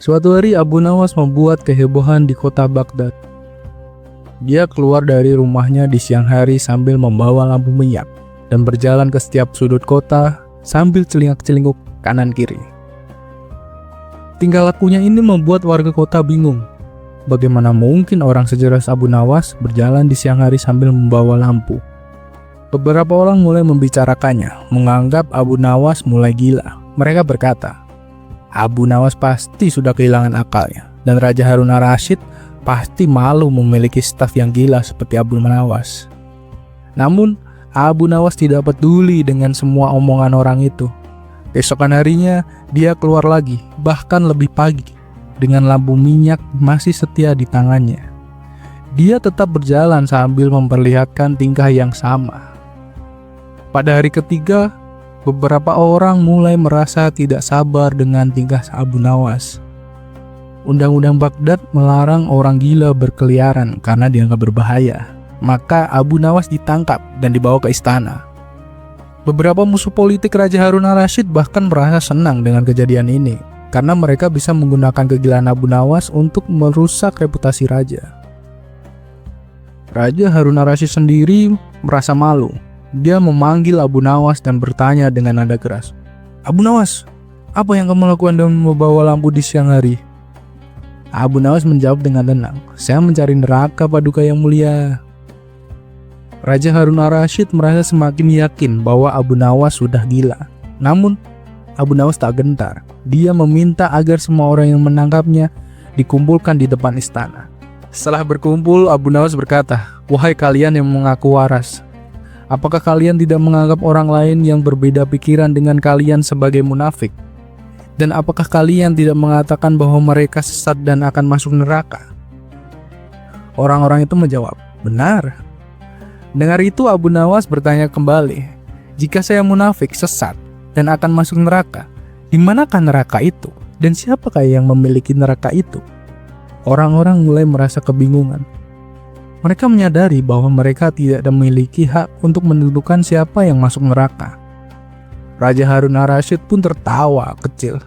Suatu hari Abu Nawas membuat kehebohan di kota Baghdad. Dia keluar dari rumahnya di siang hari sambil membawa lampu minyak dan berjalan ke setiap sudut kota sambil celingak-celinguk kanan kiri. Tingkah lakunya ini membuat warga kota bingung. Bagaimana mungkin orang sejelas Abu Nawas berjalan di siang hari sambil membawa lampu? Beberapa orang mulai membicarakannya, menganggap Abu Nawas mulai gila. Mereka berkata, Abu Nawas pasti sudah kehilangan akalnya, dan Raja Harun ar-Rasyid pasti malu memiliki staf yang gila seperti Abu Nawas. Namun, Abu Nawas tidak peduli dengan semua omongan orang itu. Keesokan harinya, dia keluar lagi, bahkan lebih pagi, dengan lampu minyak masih setia di tangannya. Dia tetap berjalan sambil memperlihatkan tingkah yang sama. Pada hari ketiga, beberapa orang mulai merasa tidak sabar dengan tingkah Abu Nawas. Undang-undang Baghdad melarang orang gila berkeliaran karena dianggap berbahaya. Maka Abu Nawas ditangkap dan dibawa ke istana. Beberapa musuh politik Raja Harun ar-Rasyid bahkan merasa senang dengan kejadian ini, karena mereka bisa menggunakan kegilaan Abu Nawas untuk merusak reputasi raja. Raja Harun ar-Rasyid sendiri merasa malu. Dia memanggil Abu Nawas dan bertanya dengan nada keras, Abu Nawas, apa yang kamu lakukan dengan membawa lampu di siang hari? Abu Nawas menjawab dengan tenang, saya mencari neraka Paduka yang mulia. Raja Harun ar-Rasyid merasa semakin yakin bahwa Abu Nawas sudah gila. Namun, Abu Nawas tak gentar. Dia meminta agar semua orang yang menangkapnya dikumpulkan di depan istana. Setelah berkumpul, Abu Nawas berkata, wahai kalian yang mengaku waras, apakah kalian tidak menganggap orang lain yang berbeda pikiran dengan kalian sebagai munafik? Dan apakah kalian tidak mengatakan bahwa mereka sesat dan akan masuk neraka? Orang-orang itu menjawab, benar. Dengar itu, Abu Nawas bertanya kembali, jika saya munafik, sesat, dan akan masuk neraka, di manakah neraka itu? Dan siapakah yang memiliki neraka itu? Orang-orang mulai merasa kebingungan. Mereka menyadari bahwa mereka tidak memiliki hak untuk menentukan siapa yang masuk neraka. Raja Harun ar-Rasyid pun tertawa kecil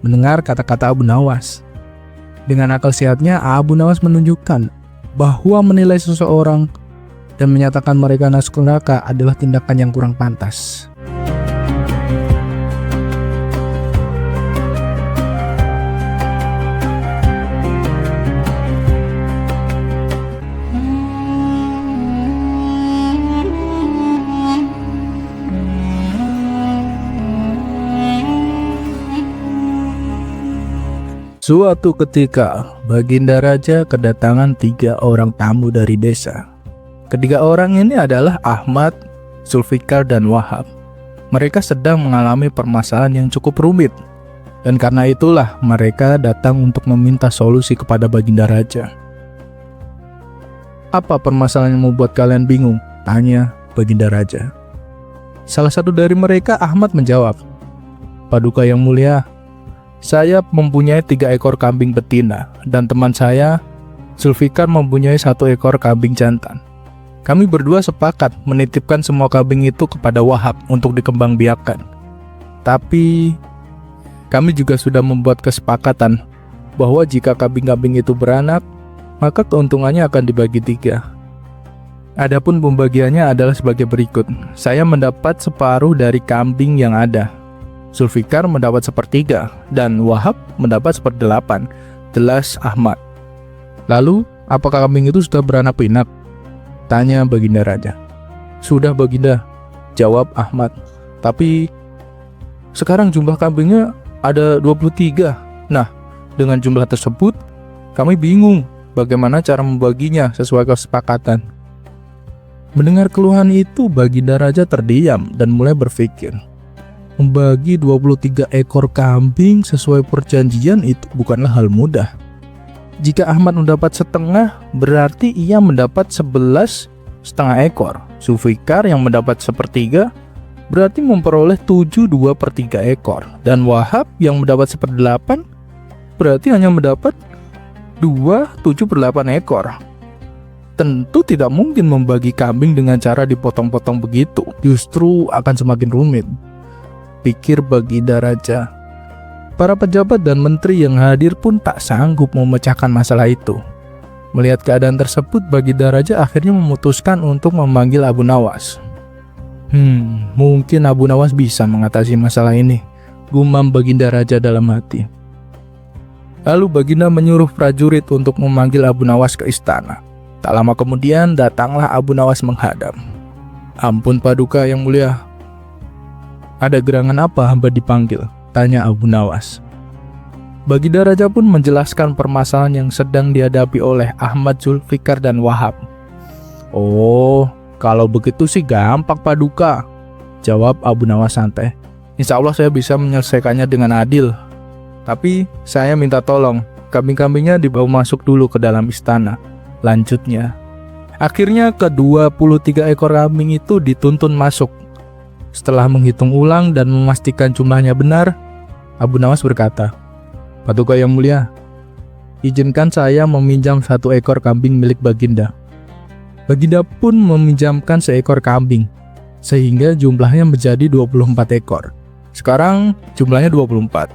mendengar kata-kata Abu Nawas. Dengan akal sehatnya, Abu Nawas menunjukkan bahwa menilai seseorang dan menyatakan mereka masuk neraka adalah tindakan yang kurang pantas. Suatu ketika, Baginda Raja kedatangan 3 orang tamu dari desa. Ketiga orang ini adalah Ahmad, Zulfikar, dan Wahab. Mereka sedang mengalami permasalahan yang cukup rumit, dan karena itulah mereka datang untuk meminta solusi kepada Baginda Raja. Apa permasalahan yang membuat kalian bingung? Tanya Baginda Raja. Salah satu dari mereka, Ahmad, menjawab, Paduka yang mulia, saya mempunyai 3 ekor kambing betina, dan teman saya, Zulfikar, mempunyai 1 ekor kambing jantan. Kami berdua sepakat menitipkan semua kambing itu kepada Wahab untuk dikembangbiakkan. Tapi, kami juga sudah membuat kesepakatan bahwa jika kambing-kambing itu beranak, maka keuntungannya akan dibagi 3. Adapun pembagiannya adalah sebagai berikut. Saya mendapat separuh dari kambing yang ada. Zulfikar mendapat 1/3 dan Wahab mendapat 1/8, jelas Ahmad. Lalu, apakah kambing itu sudah beranak pinak? Tanya Baginda Raja. Sudah Baginda, jawab Ahmad. Tapi sekarang jumlah kambingnya ada 23. Nah, dengan jumlah tersebut, kami bingung bagaimana cara membaginya sesuai kesepakatan. Mendengar keluhan itu, Baginda Raja terdiam dan mulai berpikir. Membagi 23 ekor kambing sesuai perjanjian itu bukanlah hal mudah. Jika Ahmad mendapat setengah, berarti ia mendapat 11,5 ekor. Zulfikar yang mendapat 1/3 berarti memperoleh 7/2/3 ekor. Dan Wahab yang mendapat 1/8 berarti hanya mendapat 2/7/8 ekor. Tentu tidak mungkin membagi kambing dengan cara dipotong-potong begitu. Justru akan semakin rumit, pikir Baginda Raja. Para pejabat dan menteri yang hadir pun tak sanggup memecahkan masalah itu. Melihat keadaan tersebut, Baginda Raja akhirnya memutuskan untuk memanggil Abu Nawas. Mungkin Abu Nawas bisa mengatasi masalah ini, gumam Baginda Raja dalam hati. Lalu Baginda menyuruh prajurit untuk memanggil Abu Nawas ke istana. Tak lama kemudian datanglah Abu Nawas menghadap. Ampun Paduka yang mulia. Ada gerangan apa hamba dipanggil? Tanya Abu Nawas. Baginda Raja pun menjelaskan permasalahan yang sedang dihadapi oleh Ahmad, Zulfikar, dan Wahab. Oh, kalau begitu sih gampang Paduka, jawab Abu Nawas santai. Insya Allah saya bisa menyelesaikannya dengan adil. Tapi saya minta tolong, kambing-kambingnya dibawa masuk dulu ke dalam istana. Lanjutnya, akhirnya ke-23 ekor kambing itu dituntun masuk. Setelah menghitung ulang dan memastikan jumlahnya benar, Abu Nawas berkata, Paduka yang mulia, izinkan saya meminjam 1 ekor kambing milik Baginda. Baginda pun meminjamkan seekor kambing, sehingga jumlahnya menjadi 24 ekor. Sekarang jumlahnya 24.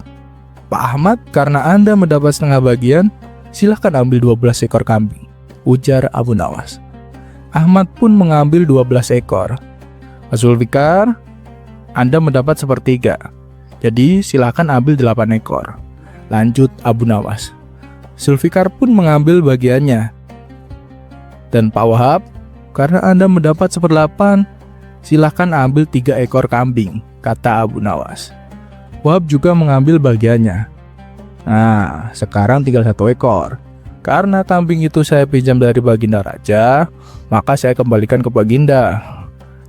Pak Ahmad, karena Anda mendapat setengah bagian, silahkan ambil 12 ekor kambing, ujar Abu Nawas. Ahmad pun mengambil 12 ekor. Zulfikar, Anda mendapat sepertiga, jadi silakan ambil 8 ekor. Lanjut Abu Nawas. Zulfikar pun mengambil bagiannya. Dan Pak Wahab, karena Anda mendapat 1/8, silakan ambil 3 ekor kambing, kata Abu Nawas. Wahab juga mengambil bagiannya. Nah, sekarang tinggal 1 ekor. Karena kambing itu saya pinjam dari Baginda Raja, maka saya kembalikan ke Baginda.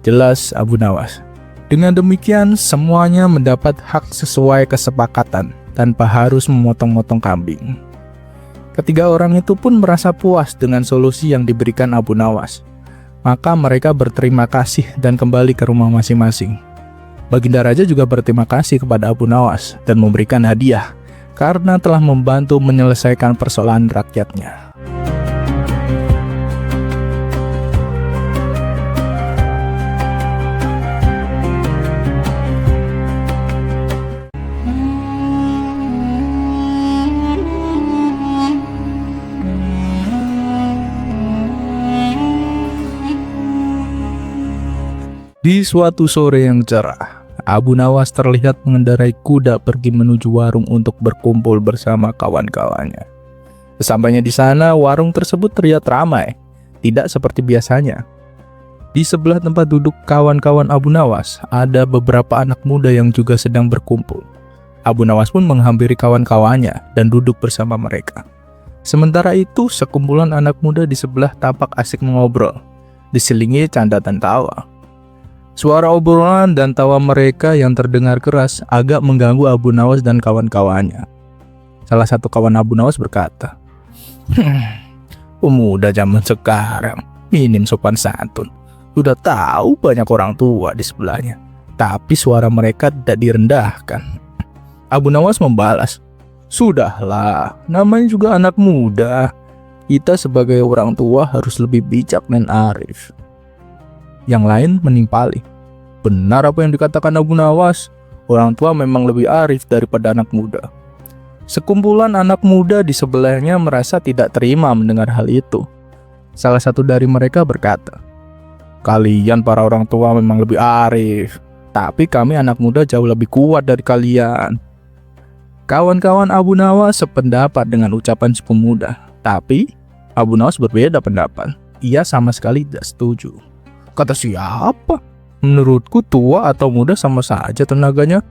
Jelas Abu Nawas. Dengan demikian semuanya mendapat hak sesuai kesepakatan tanpa harus memotong-motong kambing. Ketiga orang itu pun merasa puas dengan solusi yang diberikan Abu Nawas. Maka mereka berterima kasih dan kembali ke rumah masing-masing. Baginda Raja juga berterima kasih kepada Abu Nawas dan memberikan hadiah karena telah membantu menyelesaikan persoalan rakyatnya. Di suatu sore yang cerah, Abu Nawas terlihat mengendarai kuda pergi menuju warung untuk berkumpul bersama kawan-kawannya. Sesampainya di sana, warung tersebut terlihat ramai, tidak seperti biasanya. Di sebelah tempat duduk kawan-kawan Abu Nawas, ada beberapa anak muda yang juga sedang berkumpul. Abu Nawas pun menghampiri kawan-kawannya dan duduk bersama mereka. Sementara itu, sekumpulan anak muda di sebelah tampak asik mengobrol, diselingi canda dan tawa. Suara obrolan dan tawa mereka yang terdengar keras agak mengganggu Abu Nawas dan kawan-kawannya. Salah satu kawan Abu Nawas berkata, pemuda zaman sekarang, minim sopan santun. Sudah tahu banyak orang tua di sebelahnya, tapi suara mereka tidak direndahkan. Abu Nawas membalas, sudahlah, namanya juga anak muda. Kita sebagai orang tua harus lebih bijak dan arif. Yang lain menimpali, benar apa yang dikatakan Abu Nawas, orang tua memang lebih arif daripada anak muda. Sekumpulan anak muda di sebelahnya merasa tidak terima mendengar hal itu. Salah satu dari mereka berkata, kalian para orang tua memang lebih arif, tapi kami anak muda jauh lebih kuat dari kalian. Kawan-kawan Abu Nawas sependapat dengan ucapan si pemuda, tapi Abu Nawas berbeda pendapat. Ia sama sekali tidak setuju. Kata siapa? Menurutku tua atau muda sama saja tenaganya.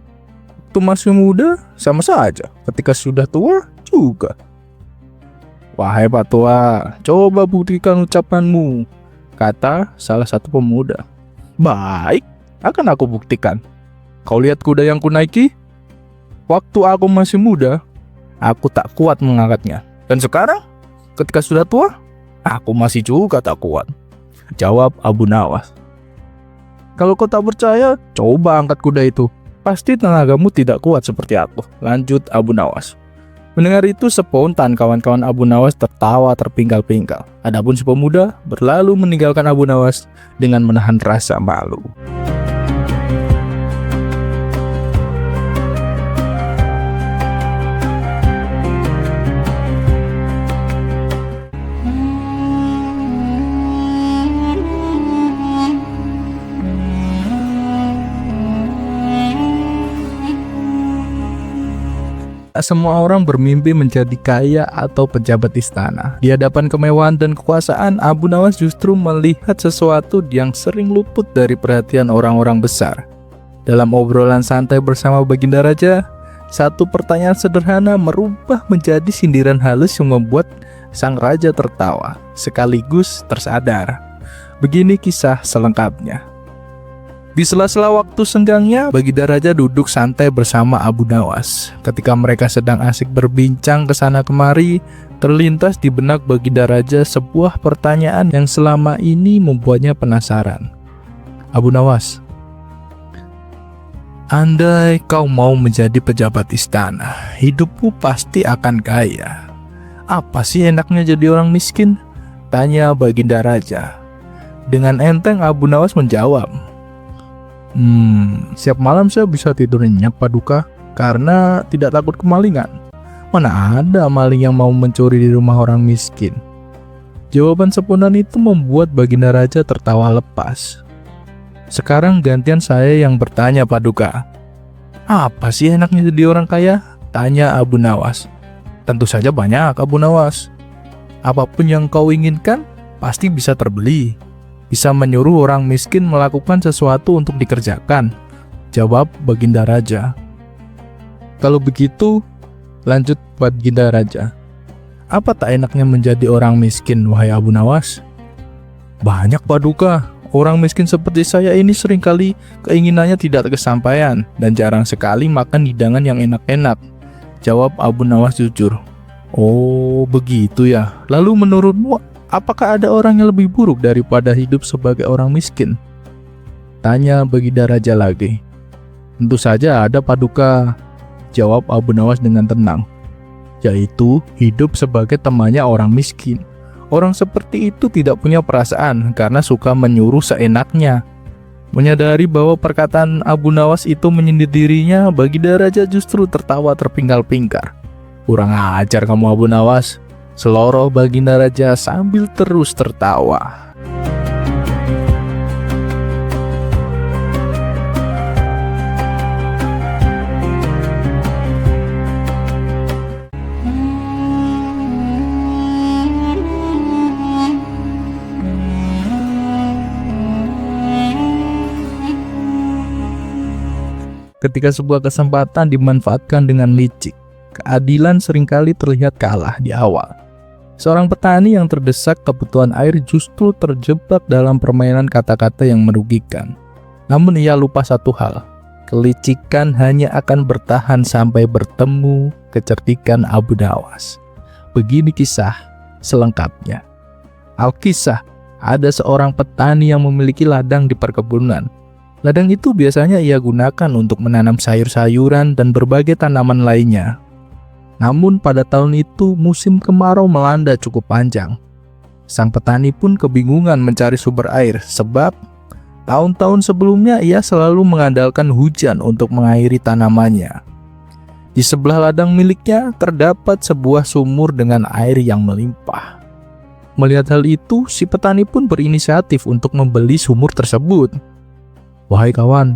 Waktu masih muda sama saja, ketika sudah tua juga. Wahai Pak Tua, coba buktikan ucapanmu, kata salah satu pemuda. Baik, akan aku buktikan. Kau lihat kuda yang kunaiki? Waktu aku masih muda, aku tak kuat mengangkatnya. Dan sekarang, ketika sudah tua, aku masih juga tak kuat, jawab Abu Nawas. Kalau kau tak percaya, coba angkat kuda itu. Pasti tenagamu tidak kuat seperti aku, lanjut Abu Nawas. Mendengar itu spontan kawan-kawan Abu Nawas tertawa terpingkal-pingkal. Adapun si pemuda berlalu meninggalkan Abu Nawas dengan menahan rasa malu. Tak semua orang bermimpi menjadi kaya atau pejabat istana. Di hadapan kemewahan dan kekuasaan, Abu Nawas justru melihat sesuatu yang sering luput dari perhatian orang-orang besar. Dalam obrolan santai bersama Baginda Raja, satu pertanyaan sederhana merubah menjadi sindiran halus yang membuat sang raja tertawa, sekaligus tersadar. Begini kisah selengkapnya. Di sela-sela waktu senggangnya, Baginda Raja duduk santai bersama Abu Nawas. Ketika mereka sedang asik berbincang kesana kemari, terlintas di benak Baginda Raja sebuah pertanyaan yang selama ini membuatnya penasaran. Abu Nawas, andai kau mau menjadi pejabat istana, hidupmu pasti akan kaya. Apa sih enaknya jadi orang miskin? Tanya Baginda Raja. Dengan enteng Abu Nawas menjawab, Siap malam saya bisa tidur nyenyak Paduka, karena tidak takut kemalingan. Mana ada maling yang mau mencuri di rumah orang miskin. Jawaban spontan itu membuat Baginda Raja tertawa lepas. Sekarang gantian saya yang bertanya Paduka. Apa sih enaknya jadi orang kaya? Tanya Abu Nawas. Tentu saja banyak Abu Nawas. Apapun yang kau inginkan pasti bisa terbeli. Bisa menyuruh orang miskin melakukan sesuatu untuk dikerjakan. Jawab Baginda Raja. Kalau begitu, lanjut Baginda Raja. Apa tak enaknya menjadi orang miskin, wahai Abu Nawas? Banyak Paduka. Orang miskin seperti saya ini seringkali keinginannya tidak kesampaian dan jarang sekali makan hidangan yang enak-enak. Jawab Abu Nawas jujur. Oh, begitu ya. Lalu menurutmu, apakah ada orang yang lebih buruk daripada hidup sebagai orang miskin? Tanya Baginda Raja lagi. Tentu saja ada Paduka. Jawab Abu Nawas dengan tenang. Yaitu hidup sebagai temannya orang miskin. Orang seperti itu tidak punya perasaan karena suka menyuruh seenaknya. Menyadari bahwa perkataan Abu Nawas itu menyindir dirinya, Baginda Raja justru tertawa terpingkal-pingkar. Kurang ajar kamu Abu Nawas. Seloroh Baginda Raja sambil terus tertawa. Ketika sebuah kesempatan dimanfaatkan dengan licik, keadilan seringkali terlihat kalah di awal. Seorang petani yang terdesak kebutuhan air justru terjebak dalam permainan kata-kata yang merugikan. Namun ia lupa satu hal, kelicikan hanya akan bertahan sampai bertemu kecerdikan Abu Nawas. Begini kisah selengkapnya. Alkisah, ada seorang petani yang memiliki ladang di perkebunan. Ladang itu biasanya ia gunakan untuk menanam sayur-sayuran dan berbagai tanaman lainnya. Namun pada tahun itu musim kemarau melanda cukup panjang. Sang petani pun kebingungan mencari sumber air sebab tahun-tahun sebelumnya ia selalu mengandalkan hujan untuk mengairi tanamannya. Di sebelah ladang miliknya terdapat sebuah sumur dengan air yang melimpah. Melihat hal itu, si petani pun berinisiatif untuk membeli sumur tersebut. Wahai kawan,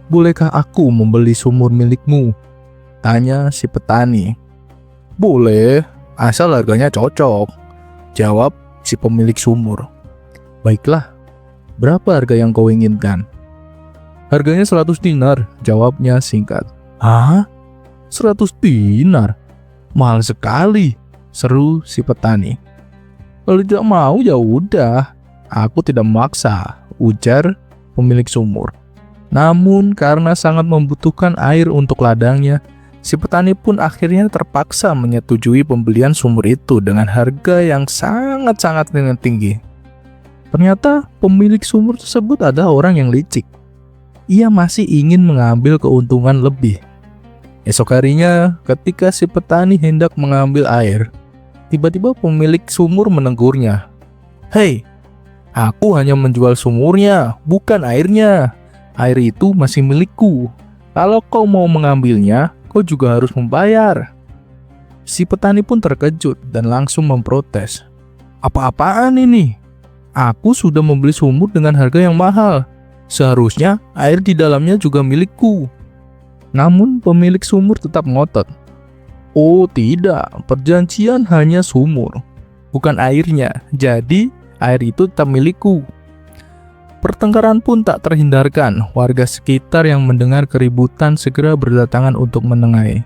bolehkah aku membeli sumur milikmu? Tanya si petani. Boleh, asal harganya cocok. Jawab si pemilik sumur. Baiklah, berapa harga yang kau inginkan? Harganya 100 dinar, jawabnya singkat. Hah? 100 dinar? Mahal sekali, seru si petani. Kalau tidak mau ya udah, aku tidak memaksa, ujar pemilik sumur. Namun karena sangat membutuhkan air untuk ladangnya, si petani pun akhirnya terpaksa menyetujui pembelian sumur itu dengan harga yang sangat-sangat tinggi. Ternyata pemilik sumur tersebut adalah orang yang licik. Ia masih ingin mengambil keuntungan lebih. Esok harinya, ketika si petani hendak mengambil air, tiba-tiba pemilik sumur menegurnya. Hei, aku hanya menjual sumurnya, bukan airnya. Air itu masih milikku. Kalau kau mau mengambilnya, kau juga harus membayar. Si petani pun terkejut dan langsung memprotes. Apa-apaan ini? Aku sudah membeli sumur dengan harga yang mahal. Seharusnya air di dalamnya juga milikku. Namun pemilik sumur tetap ngotot. Oh tidak, perjanjian hanya sumur, bukan airnya. Jadi air itu tetap milikku. Pertengkaran pun tak terhindarkan. Warga sekitar yang mendengar keributan segera berdatangan untuk menengahi.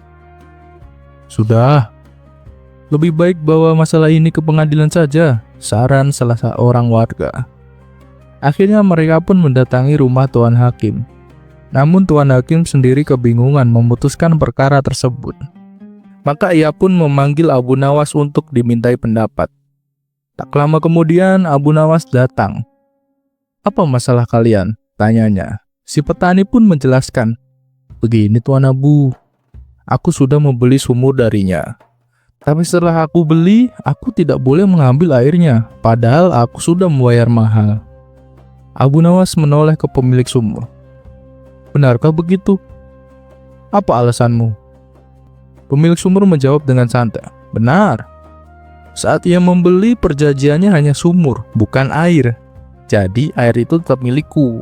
Sudah, lebih baik bawa masalah ini ke pengadilan saja, saran salah seorang warga. Akhirnya mereka pun mendatangi rumah Tuan Hakim. Namun Tuan Hakim sendiri kebingungan memutuskan perkara tersebut. Maka ia pun memanggil Abu Nawas untuk dimintai pendapat. Tak lama kemudian Abu Nawas datang. "Apa masalah kalian?" tanyanya. Si petani pun menjelaskan. "Begini Tuan Abu, aku sudah membeli sumur darinya. Tapi setelah aku beli, aku tidak boleh mengambil airnya, padahal aku sudah membayar mahal." Abu Nawas menoleh ke pemilik sumur. "Benarkah begitu? Apa alasanmu?" Pemilik sumur menjawab dengan santai. "Benar. Saat ia membeli, perjanjiannya hanya sumur, bukan air. Jadi air itu tetap milikku."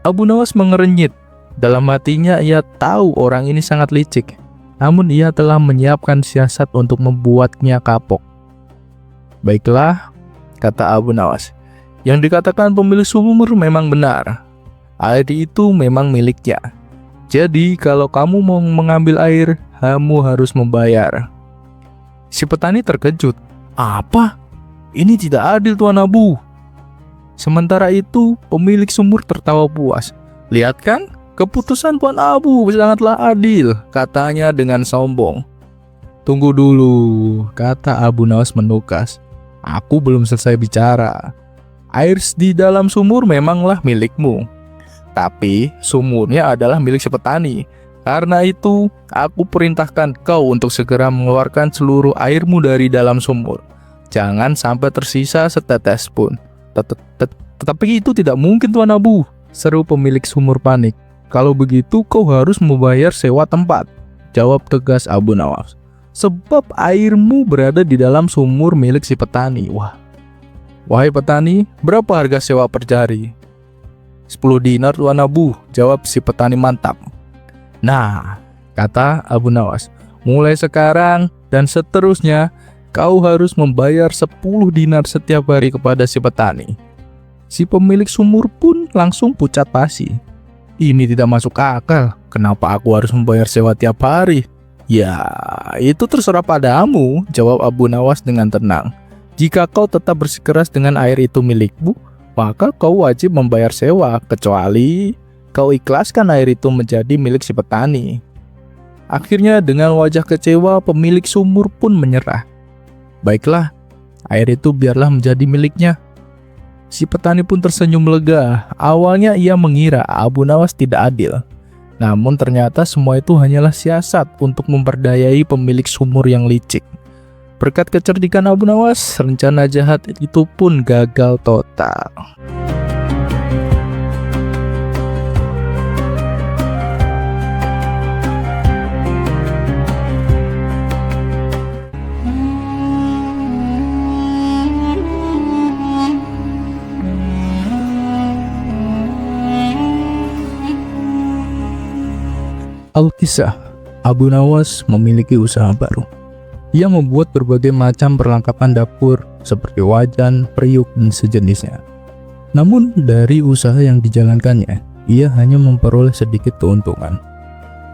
Abu Nawas mengerenyit. Dalam hatinya ia tahu orang ini sangat licik. Namun ia telah menyiapkan siasat untuk membuatnya kapok. "Baiklah," kata Abu Nawas. "Yang dikatakan pemilik sumur memang benar. Air itu memang miliknya. Jadi kalau kamu mau mengambil air, kamu harus membayar." Si petani terkejut. "Apa? Ini tidak adil Tuan Abu." Sementara itu, pemilik sumur tertawa puas. "Lihat kan, keputusan Tuan Abu sangatlah adil," katanya dengan sombong. "Tunggu dulu," kata Abu Nawas menukas. "Aku belum selesai bicara. Air di dalam sumur memanglah milikmu. Tapi sumurnya adalah milik si petani. Karena itu, aku perintahkan kau untuk segera mengeluarkan seluruh airmu dari dalam sumur. Jangan sampai tersisa setetes pun." Tetapi itu tidak mungkin Tuan Abu," seru pemilik sumur panik. "Kalau begitu kau harus membayar sewa tempat," jawab tegas Abu Nawas. "Sebab airmu berada di dalam sumur milik si petani." Wahai petani, berapa harga sewa per jari?" 10 dinar Tuan Abu," jawab si petani mantap. "Nah," kata Abu Nawas, "mulai sekarang dan seterusnya kau harus membayar 10 dinar setiap hari kepada si petani." Si pemilik sumur pun langsung pucat pasi. "Ini tidak masuk akal. Kenapa aku harus membayar sewa tiap hari?" "Ya, itu terserah padamu," jawab Abu Nawas dengan tenang. "Jika kau tetap bersikeras dengan air itu milikmu, maka kau wajib membayar sewa, kecuali kau ikhlaskan air itu menjadi milik si petani." Akhirnya dengan wajah kecewa, pemilik sumur pun menyerah. "Baiklah, air itu biarlah menjadi miliknya." Si petani pun tersenyum lega. Awalnya ia mengira Abu Nawas tidak adil. Namun ternyata semua itu hanyalah siasat untuk memperdayai pemilik sumur yang licik. Berkat kecerdikan Abu Nawas, rencana jahat itu pun gagal total. Alkisah, Abu Nawas memiliki usaha baru. Ia membuat berbagai macam perlengkapan dapur seperti wajan, periuk, dan sejenisnya. Namun dari usaha yang dijalankannya, ia hanya memperoleh sedikit keuntungan.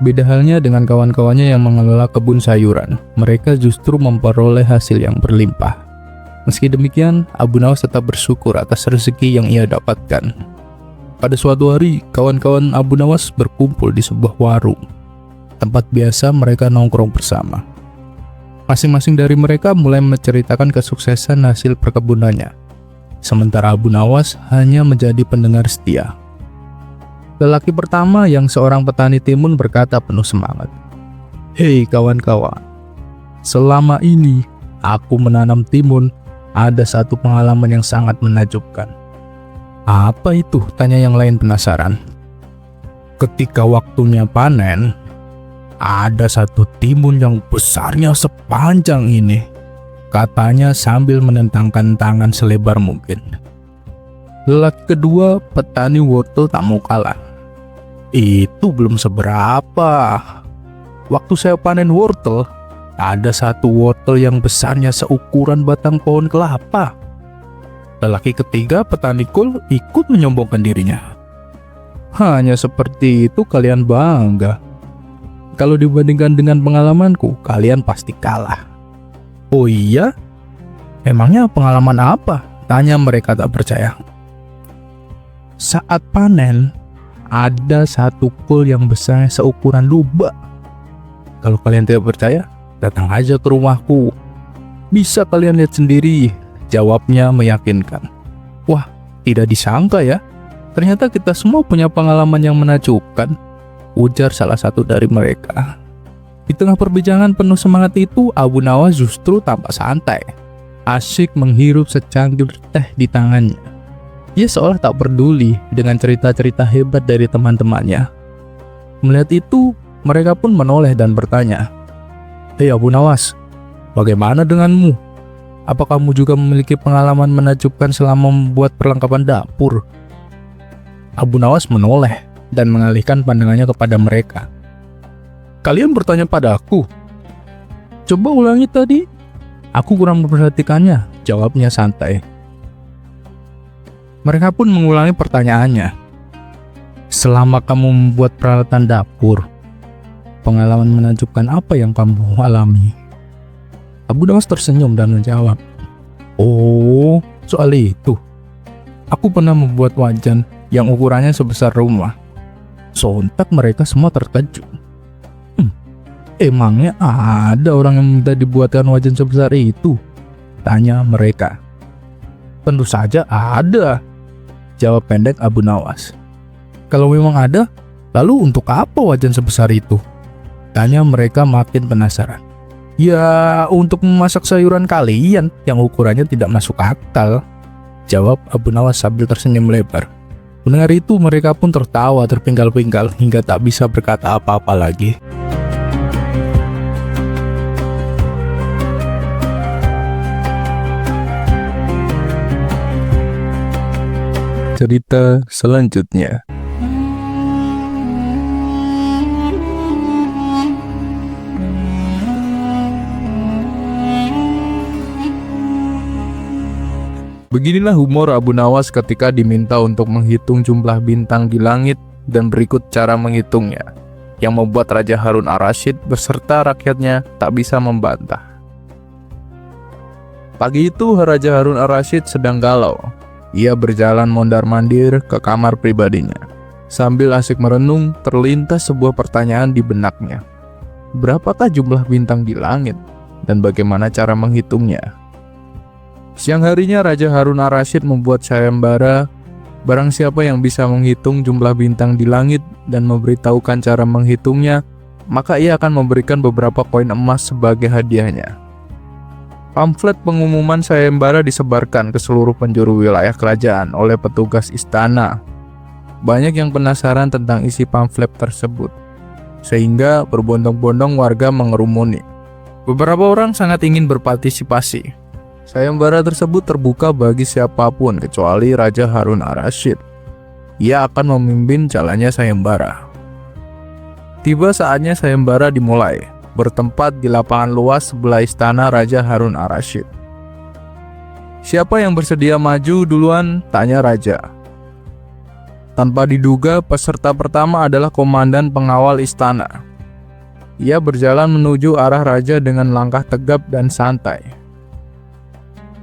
Beda halnya dengan kawan-kawannya yang mengelola kebun sayuran, mereka justru memperoleh hasil yang berlimpah. Meski demikian, Abu Nawas tetap bersyukur atas rezeki yang ia dapatkan. Pada suatu hari, kawan-kawan Abu Nawas berkumpul di sebuah warung, tempat biasa mereka nongkrong bersama. Masing-masing dari mereka mulai menceritakan kesuksesan hasil perkebunannya, sementara Abu Nawas hanya menjadi pendengar setia. Lelaki pertama yang seorang petani timun berkata penuh semangat, "Hei kawan-kawan, selama ini aku menanam timun, ada satu pengalaman yang sangat menakjubkan." "Apa itu?" tanya yang lain penasaran. "Ketika waktunya panen, ada satu timun yang besarnya sepanjang ini," katanya sambil menentangkan tangan selebar mungkin. Lelaki kedua, petani wortel, tak mau kalah. "Itu belum seberapa. Waktu saya panen wortel, ada satu wortel yang besarnya seukuran batang pohon kelapa. Lelaki ketiga petani kol ikut menyombongkan dirinya. Hanya seperti itu kalian bangga. Kalau dibandingkan dengan pengalamanku, kalian pasti kalah. Oh iya? Emangnya pengalaman apa? Tanya mereka tak percaya. Saat panen, ada satu kol yang besar seukuran lubang. Kalau kalian tidak percaya, datang aja ke rumahku. Bisa kalian lihat sendiri, jawabnya meyakinkan. Wah, tidak disangka ya. Ternyata kita semua punya pengalaman yang menakjubkan, ujar salah satu dari mereka. Di tengah perbincangan penuh semangat itu, Abu Nawas justru tampak santai, asyik menghirup secangkir teh di tangannya. Ia seolah tak peduli dengan cerita-cerita hebat dari teman-temannya. Melihat itu, mereka pun menoleh dan bertanya, "Hei Abu Nawas, bagaimana denganmu? Apa kamu juga memiliki pengalaman menakjubkan selama membuat perlengkapan dapur?" Abu Nawas menoleh dan mengalihkan pandangannya kepada mereka. "Kalian bertanya pada aku? Coba ulangi tadi. Aku kurang memperhatikannya," jawabnya santai. Mereka pun mengulangi pertanyaannya. "Selama kamu membuat peralatan dapur, pengalaman menakjubkan apa yang kamu alami?" Abu Nawas tersenyum dan menjawab, "Oh, soal itu. Aku pernah membuat wajan yang ukurannya sebesar rumah." Sontak mereka semua terkejut. "Emangnya ada orang yang minta dibuatkan wajan sebesar itu?" tanya mereka. "Tentu saja ada," jawab pendek Abu Nawas. "Kalau memang ada, lalu untuk apa wajan sebesar itu?" tanya mereka makin penasaran. "Ya, untuk memasak sayuran kalian yang ukurannya tidak masuk akal," jawab Abu Nawas sambil tersenyum lebar. Mendengar itu, mereka pun tertawa terpinggal-pinggal hingga tak bisa berkata apa-apa lagi. Cerita selanjutnya. Beginilah humor Abu Nawas ketika diminta untuk menghitung jumlah bintang di langit, dan berikut cara menghitungnya, yang membuat Raja Harun ar-Rasyid beserta rakyatnya tak bisa membantah. Pagi itu Raja Harun ar-Rasyid sedang galau. Ia berjalan mondar-mandir ke kamar pribadinya. Sambil asik merenung, terlintas sebuah pertanyaan di benaknya. Berapakah jumlah bintang di langit, dan bagaimana cara menghitungnya? Siang harinya Raja Harun ar-Rasyid membuat sayembara. Barang siapa yang bisa menghitung jumlah bintang di langit dan memberitahukan cara menghitungnya, maka ia akan memberikan beberapa koin emas sebagai hadiahnya. Pamflet pengumuman sayembara disebarkan ke seluruh penjuru wilayah kerajaan oleh petugas istana. Banyak yang penasaran tentang isi pamflet tersebut, sehingga berbondong-bondong warga mengerumuni. Beberapa orang sangat ingin berpartisipasi. Sayembara tersebut terbuka bagi siapapun kecuali Raja Harun ar-Rasyid. Ia akan memimpin jalannya sayembara. Tiba saatnya sayembara dimulai, bertempat di lapangan luas sebelah istana Raja Harun ar-Rasyid. "Siapa yang bersedia maju duluan?" tanya Raja. Tanpa diduga, peserta pertama adalah komandan pengawal istana. Ia berjalan menuju arah Raja dengan langkah tegap dan santai.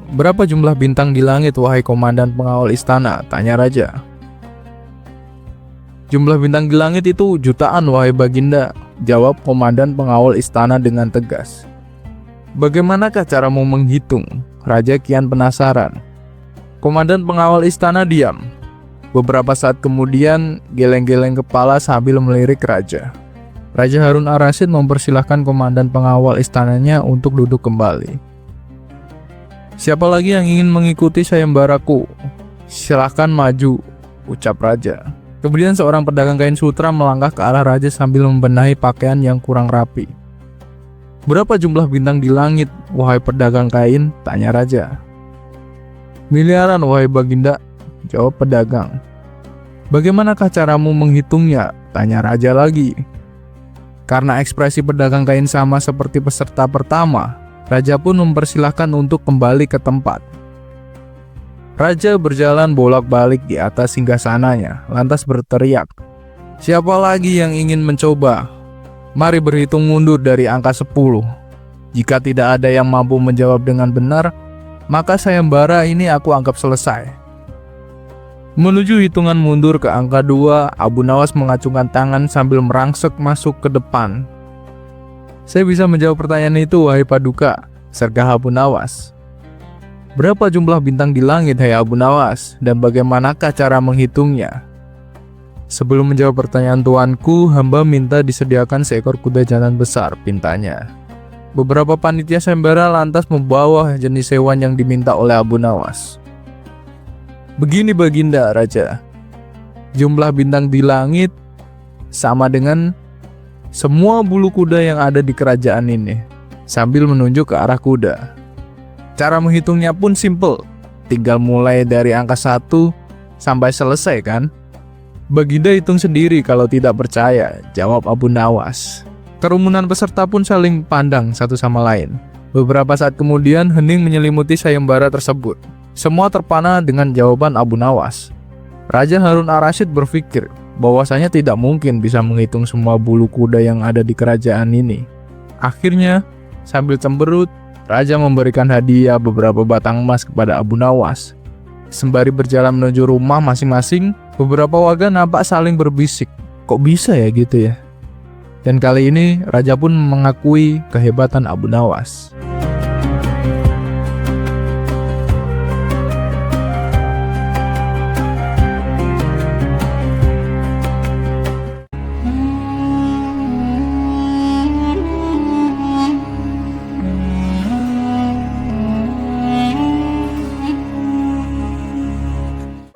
"Berapa jumlah bintang di langit, wahai komandan pengawal istana?" tanya Raja. "Jumlah bintang di langit itu jutaan, wahai baginda," jawab komandan pengawal istana dengan tegas. "Bagaimanakah caramu menghitung?" Raja kian penasaran. Komandan pengawal istana diam. Beberapa saat kemudian, geleng-geleng kepala sambil melirik Raja. Raja Harun ar-Rasyid mempersilahkan komandan pengawal istananya untuk duduk kembali. "Siapa lagi yang ingin mengikuti sayembaraku? Silahkan maju," ucap Raja. Kemudian seorang pedagang kain sutra melangkah ke arah Raja sambil membenahi pakaian yang kurang rapi. "Berapa jumlah bintang di langit, wahai pedagang kain?" tanya Raja. "Miliaran, wahai baginda," jawab pedagang. "Bagaimanakah caramu menghitungnya?" tanya Raja lagi. Karena ekspresi pedagang kain sama seperti peserta pertama, raja pun mempersilahkan untuk kembali ke tempat. Raja berjalan bolak-balik di atas singgasananya, lantas berteriak, "Siapa lagi yang ingin mencoba? Mari berhitung mundur dari angka 10. Jika tidak ada yang mampu menjawab dengan benar, maka sayembara ini aku anggap selesai." Menuju hitungan mundur ke angka 2, Abu Nawas mengacungkan tangan sambil merangsek masuk ke depan. "Saya bisa menjawab pertanyaan itu, wahai Paduka," sergah Abu Nawas. "Berapa jumlah bintang di langit, hai Abu Nawas, dan bagaimanakah cara menghitungnya?" "Sebelum menjawab pertanyaan tuanku, hamba minta disediakan seekor kuda jantan besar," pintanya. Beberapa panitia sayembara lantas membawa jenis hewan yang diminta oleh Abu Nawas. "Begini Baginda Raja, jumlah bintang di langit sama dengan semua bulu kuda yang ada di kerajaan ini," sambil menunjuk ke arah kuda. "Cara menghitungnya pun simple, tinggal mulai dari angka 1 sampai selesai kan?" "Baginda hitung sendiri kalau tidak percaya," jawab Abu Nawas. Kerumunan peserta pun saling pandang satu sama lain. Beberapa saat kemudian hening menyelimuti sayembara tersebut. Semua terpana dengan jawaban Abu Nawas. Raja Harun ar-Rasyid berpikir bahwasanya tidak mungkin bisa menghitung semua bulu kuda yang ada di kerajaan ini. Akhirnya, sambil cemberut, Raja memberikan hadiah beberapa batang emas kepada Abu Nawas. Sembari berjalan menuju rumah masing-masing, beberapa warga nampak saling berbisik, "Kok bisa ya gitu ya?" Dan kali ini Raja pun mengakui kehebatan Abu Nawas.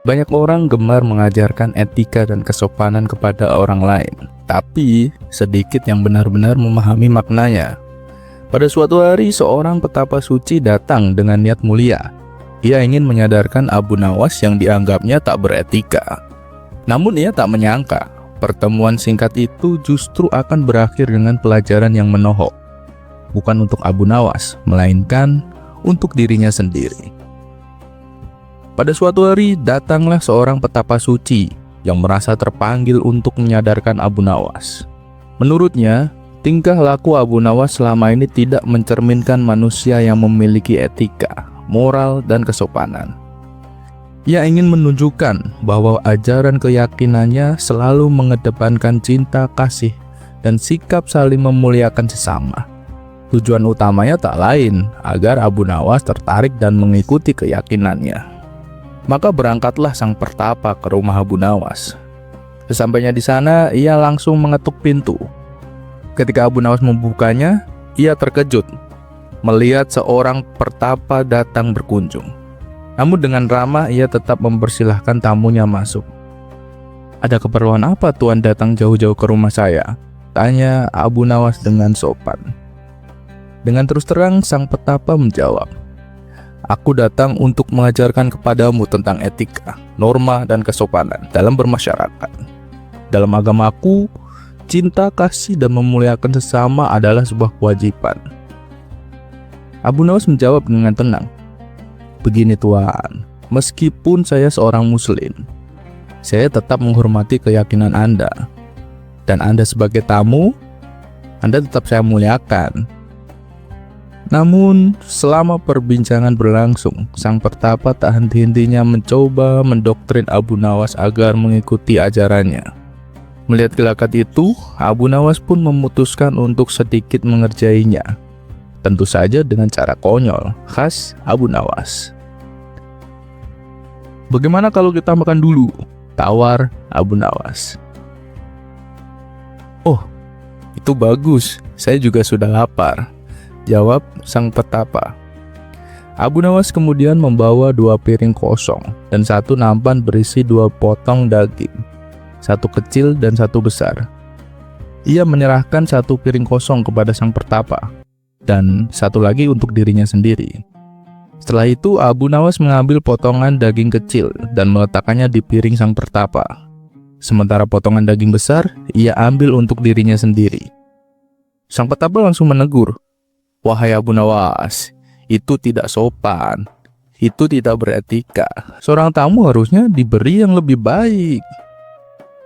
Banyak orang gemar mengajarkan etika dan kesopanan kepada orang lain, tapi sedikit yang benar-benar memahami maknanya. Pada suatu hari, seorang petapa suci datang dengan niat mulia. Ia ingin menyadarkan Abu Nawas yang dianggapnya tak beretika. Namun ia tak menyangka, pertemuan singkat itu justru akan berakhir dengan pelajaran yang menohok. Bukan untuk Abu Nawas, melainkan untuk dirinya sendiri. Pada suatu hari, datanglah seorang petapa suci yang merasa terpanggil untuk menyadarkan Abu Nawas. Menurutnya, tingkah laku Abu Nawas selama ini tidak mencerminkan manusia yang memiliki etika, moral, dan kesopanan. Ia ingin menunjukkan bahwa ajaran keyakinannya selalu mengedepankan cinta, kasih, dan sikap saling memuliakan sesama. Tujuan utamanya tak lain agar Abu Nawas tertarik dan mengikuti keyakinannya. Maka berangkatlah sang pertapa ke rumah Abu Nawas. Sesampainya di sana, ia langsung mengetuk pintu. Ketika Abu Nawas membukanya, ia terkejut melihat seorang pertapa datang berkunjung. Namun dengan ramah, ia tetap mempersilahkan tamunya masuk. "Ada keperluan apa Tuan datang jauh-jauh ke rumah saya?" tanya Abu Nawas dengan sopan. Dengan terus terang, sang petapa menjawab, "Aku datang untuk mengajarkan kepadamu tentang etika, norma, dan kesopanan dalam bermasyarakat. Dalam agamaku, cinta, kasih, dan memuliakan sesama adalah sebuah kewajiban." Abu Nawas menjawab dengan tenang, "Begini Tuan, meskipun saya seorang muslim, saya tetap menghormati keyakinan Anda. Dan Anda sebagai tamu, Anda tetap saya muliakan." Namun, selama perbincangan berlangsung, sang pertapa tak henti-hentinya mencoba mendoktrin Abu Nawas agar mengikuti ajarannya. Melihat gelagat itu, Abu Nawas pun memutuskan untuk sedikit mengerjainya. Tentu saja dengan cara konyol, khas Abu Nawas. "Bagaimana kalau kita makan dulu?" tawar Abu Nawas. "Oh, itu bagus, saya juga sudah lapar," jawab sang petapa. Abu Nawas kemudian membawa 2 piring kosong dan 1 nampan berisi 2 potong daging, 1 kecil dan 1 besar. Ia menyerahkan 1 piring kosong kepada sang pertapa dan 1 lagi untuk dirinya sendiri. Setelah itu, Abu Nawas mengambil potongan daging kecil dan meletakkannya di piring sang pertapa. Sementara potongan daging besar ia ambil untuk dirinya sendiri. Sang petapa langsung menegur, "Wahai Abu Nawas, itu tidak sopan. Itu tidak beretika. Seorang tamu harusnya diberi yang lebih baik."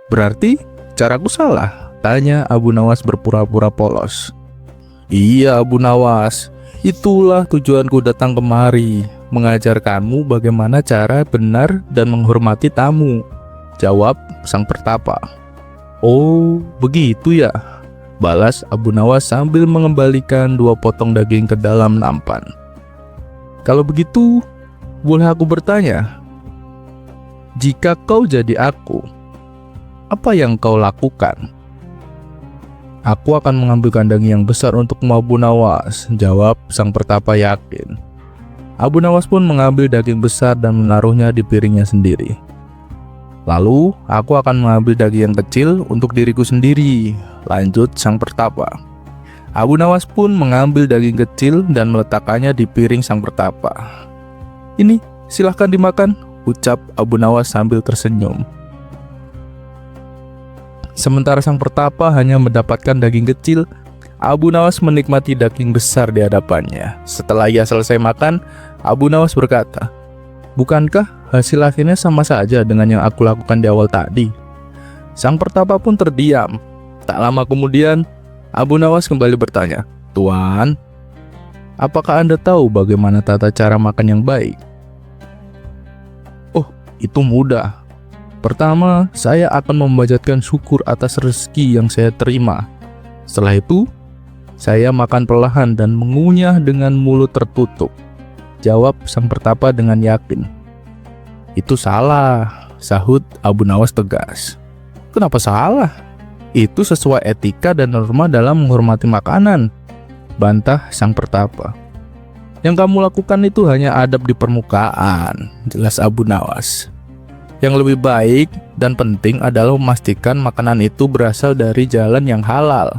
"Berarti caraku salah?" tanya Abu Nawas berpura-pura polos. "Iya Abu Nawas, itulah tujuanku datang kemari, mengajarkanmu bagaimana cara benar dan menghormati tamu," jawab sang pertapa. "Oh, begitu ya," balas Abu Nawas sambil mengembalikan 2 potong daging ke dalam nampan. "Kalau begitu, boleh aku bertanya? Jika kau jadi aku, apa yang kau lakukan?" "Aku akan mengambilkan daging yang besar untukmu Abu Nawas," jawab sang pertapa yakin. Abu Nawas pun mengambil daging besar dan menaruhnya di piringnya sendiri. "Lalu aku akan mengambil daging yang kecil untuk diriku sendiri," lanjut sang pertapa. Abu Nawas pun mengambil daging kecil dan meletakkannya di piring sang pertapa. "Ini silahkan dimakan," ucap Abu Nawas sambil tersenyum. Sementara sang pertapa hanya mendapatkan daging kecil, Abu Nawas menikmati daging besar di hadapannya. Setelah ia selesai makan, Abu Nawas berkata, "Bukankah hasil akhirnya sama saja dengan yang aku lakukan di awal tadi?" Sang pertapa pun terdiam. Tak lama kemudian, Abu Nawas kembali bertanya, "Tuan, apakah Anda tahu bagaimana tata cara makan yang baik?" "Oh, itu mudah. Pertama, saya akan memanjatkan syukur atas rezeki yang saya terima. Setelah itu, saya makan perlahan dan mengunyah dengan mulut tertutup," jawab sang pertapa dengan yakin. "Itu salah," sahut Abu Nawas tegas. "Kenapa salah? Itu sesuai etika dan norma dalam menghormati makanan," bantah sang pertapa. "Yang kamu lakukan itu hanya adab di permukaan," jelas Abu Nawas. "Yang lebih baik dan penting adalah memastikan makanan itu berasal dari jalan yang halal.